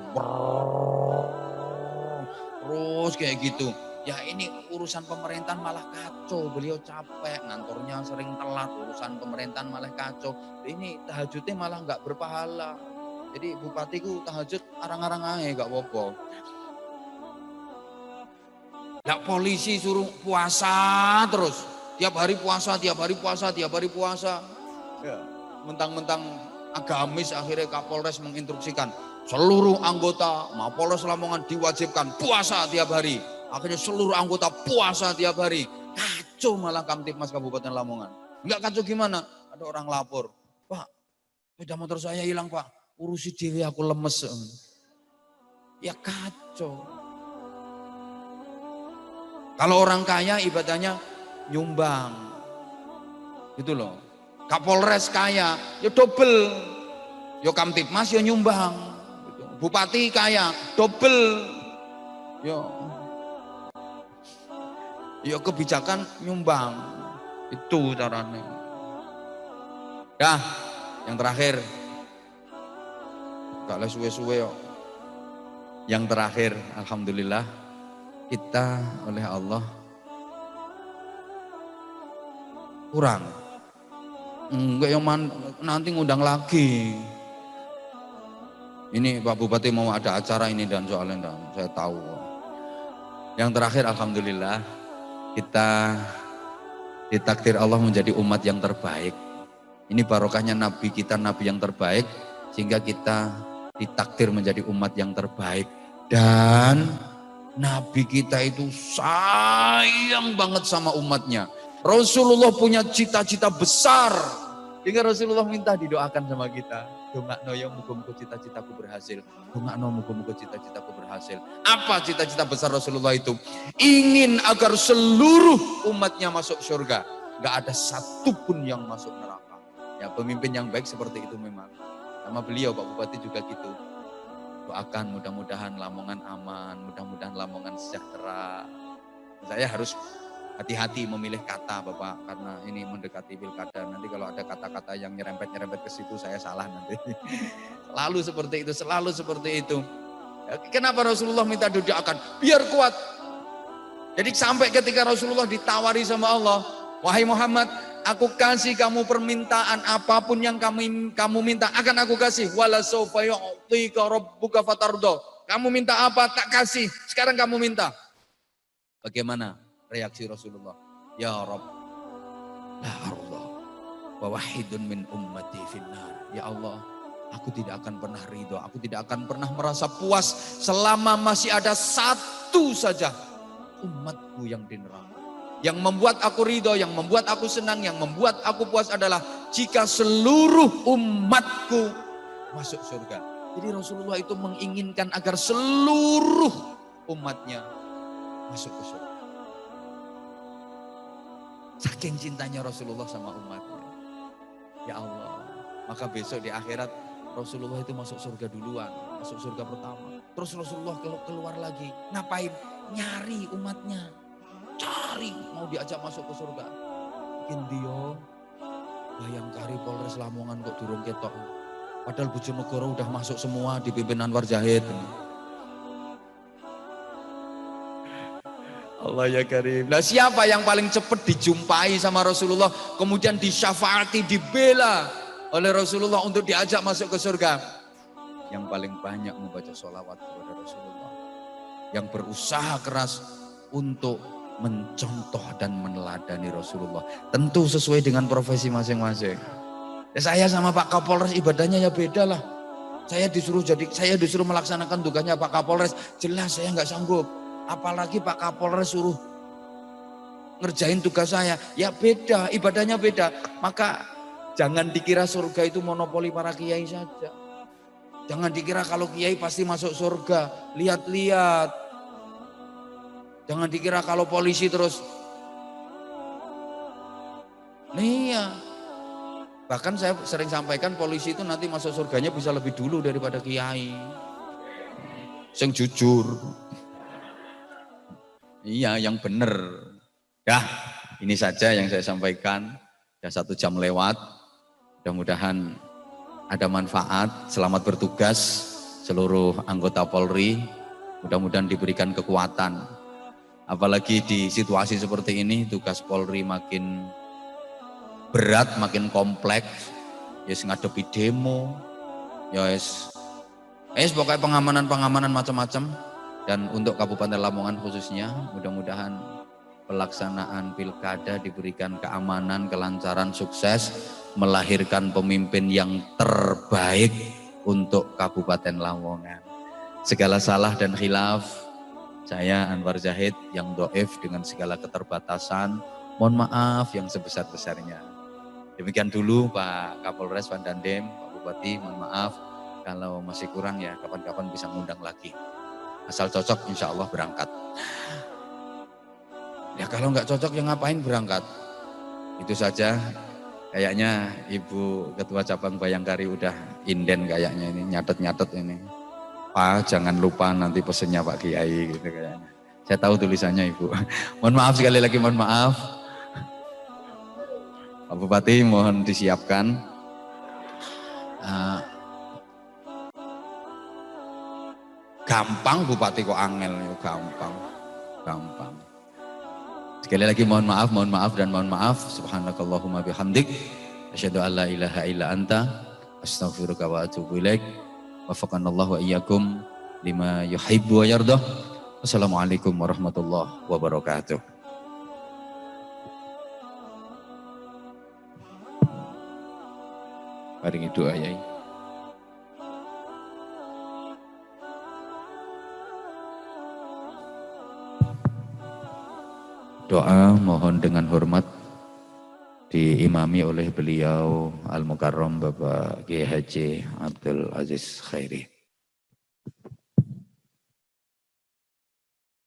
terus kayak gitu. Ya ini urusan pemerintahan malah kacau, beliau capek, ngantornya sering telat, urusan pemerintahan malah kacau. Ini tahajudnya malah nggak berpahala. Jadi bupatiku tahajud arang-arang aja gak apa-apa. Lah polisi suruh puasa terus, tiap hari puasa. Ya. Mentang-mentang agamis akhirnya Kapolres menginstruksikan seluruh anggota Mapolres Lamongan diwajibkan puasa tiap hari. Akhirnya seluruh anggota puasa tiap hari. Kacau malah Kamtipmas Kabupaten Lamongan. Enggak kacau gimana? Ada orang lapor, Pak, sepeda motor saya hilang Pak. Urusi diri aku lemes. Ya kacau. Kalau orang kaya ibadahnya nyumbang. Gitu loh. Kapolres kaya, ya double. Ya Kamtipmas ya nyumbang. Bupati kaya, double. Ya kebijakan nyumbang. Itu caranya. Dah, yang terakhir. Gak les suwe-suwe yuk. Yang terakhir, alhamdulillah kita oleh Allah kurang. Enggak yang nanti ngundang lagi. Ini Pak Bupati mau ada acara ini dan soalnya saya tahu. Yang terakhir alhamdulillah kita ditakdir Allah menjadi umat yang terbaik. Ini barokahnya Nabi kita, Nabi yang terbaik, sehingga kita ditakdir menjadi umat yang terbaik. Dan Nabi kita itu sayang banget sama umatnya. Rasulullah punya cita-cita besar, sehingga Rasulullah minta didoakan sama kita. Dongakno ya muga-muga cita-citaku berhasil. Dongakno muga-muga cita-citaku berhasil. Apa cita-cita besar Rasulullah itu? Ingin agar seluruh umatnya masuk surga. Gak ada satupun yang masuk neraka. Ya pemimpin yang baik seperti itu memang. Sama beliau Pak Bupati juga gitu. Doakan mudah-mudahan Lamongan aman, mudah-mudahan Lamongan sejahtera. Saya harus hati-hati memilih kata Bapak, karena ini mendekati pilkada. Nanti kalau ada kata-kata yang nyerempet-nyerempet ke situ saya salah nanti. Selalu seperti itu. Kenapa Rasulullah minta didoakan? Biar kuat. Jadi sampai ketika Rasulullah ditawari sama Allah, wahai Muhammad, aku kasih kamu permintaan apapun yang kamu minta akan aku kasih. Wala sawfa yu'tika rabbuka fatardo. Kamu minta apa tak kasih. Sekarang kamu minta. Bagaimana reaksi Rasulullah? Ya Rabb, la Allah, wa wahidun min ummati finnar. Ya Allah, aku tidak akan pernah ridho, aku tidak akan pernah merasa puas selama masih ada satu saja umatku yang di neraka. Yang membuat aku ridho, yang membuat aku senang, yang membuat aku puas adalah jika seluruh umatku masuk surga. Jadi Rasulullah itu menginginkan agar seluruh umatnya masuk ke surga. Saking cintanya Rasulullah sama umatnya. Ya Allah, maka besok di akhirat Rasulullah itu masuk surga duluan, masuk surga pertama. Terus Rasulullah keluar lagi, ngapain? Nyari umatnya. Cari mau diajak masuk ke surga. Mungkin dia Bayangkari Polres Lamongan kok durung ketok. Padahal Bojonegoro udah masuk semua dipimpin Anwar Zahid. Allah ya karim. Nah siapa yang paling cepat dijumpai sama Rasulullah, kemudian disyafaati, dibela oleh Rasulullah untuk diajak masuk ke surga? Yang paling banyak membaca sholawat kepada Rasulullah. Yang berusaha keras untuk mencontoh dan meneladani Rasulullah. Tentu sesuai dengan profesi masing-masing. Ya, saya sama Pak Kapolres ibadahnya ya beda lah. Saya disuruh melaksanakan tugasnya Pak Kapolres, jelas saya nggak sanggup. Apalagi Pak Kapolres suruh ngerjain tugas saya, ya beda, ibadahnya beda. Maka jangan dikira surga itu monopoli para kiai saja. Jangan dikira kalau kiai pasti masuk surga, lihat-lihat. Jangan dikira kalau polisi terus, iya. Bahkan saya sering sampaikan polisi itu nanti masuk surganya bisa lebih dulu daripada kiai. Yang jujur. Iya, yang benar. Ya, ini saja yang saya sampaikan. Ya 1 jam lewat. Mudah-mudahan ada manfaat. Selamat bertugas seluruh anggota Polri. Mudah-mudahan diberikan kekuatan. Apalagi di situasi seperti ini, tugas Polri makin berat, makin kompleks. Yes, ngadepi demo. Yes, pokoknya pengamanan macam-macam. Dan untuk Kabupaten Lamongan khususnya, mudah-mudahan pelaksanaan pilkada diberikan keamanan, kelancaran, sukses, melahirkan pemimpin yang terbaik untuk Kabupaten Lamongan. Segala salah dan khilaf, saya Anwar Zahid yang doif dengan segala keterbatasan, mohon maaf yang sebesar-besarnya. Demikian dulu Pak Kapolres, Pak Dandim, Pak Bupati, mohon maaf. Kalau masih kurang ya kapan-kapan bisa ngundang lagi. Asal cocok insya Allah berangkat. Ya kalau nggak cocok ya ngapain berangkat. Itu saja. Kayaknya Ibu Ketua Cabang Bayangkari udah inden kayaknya ini, nyatet-nyatet ini. Pak jangan lupa nanti pesennya Pak Kiai gitu kayaknya. Saya tahu tulisannya Ibu. Mohon maaf sekali lagi, mohon maaf. Pak Bupati mohon disiapkan. Gampang Bupati kok angel, gampang. Sekali lagi mohon maaf dan mohon maaf. Subhanakallahumma bihamdik. Asyhadu an la ilaha illa anta. Astaghfiruka wa atubu ilaik. Wafaqanallahu wa iyyakum lima yuhibbu wa yardah. Wassalamualaikum warahmatullahi wabarakatuh. Paringi doa ya. Doa mohon dengan hormat diimami oleh beliau Al-Mukarram Bapak Kiai Haji Abdul Aziz Khairi.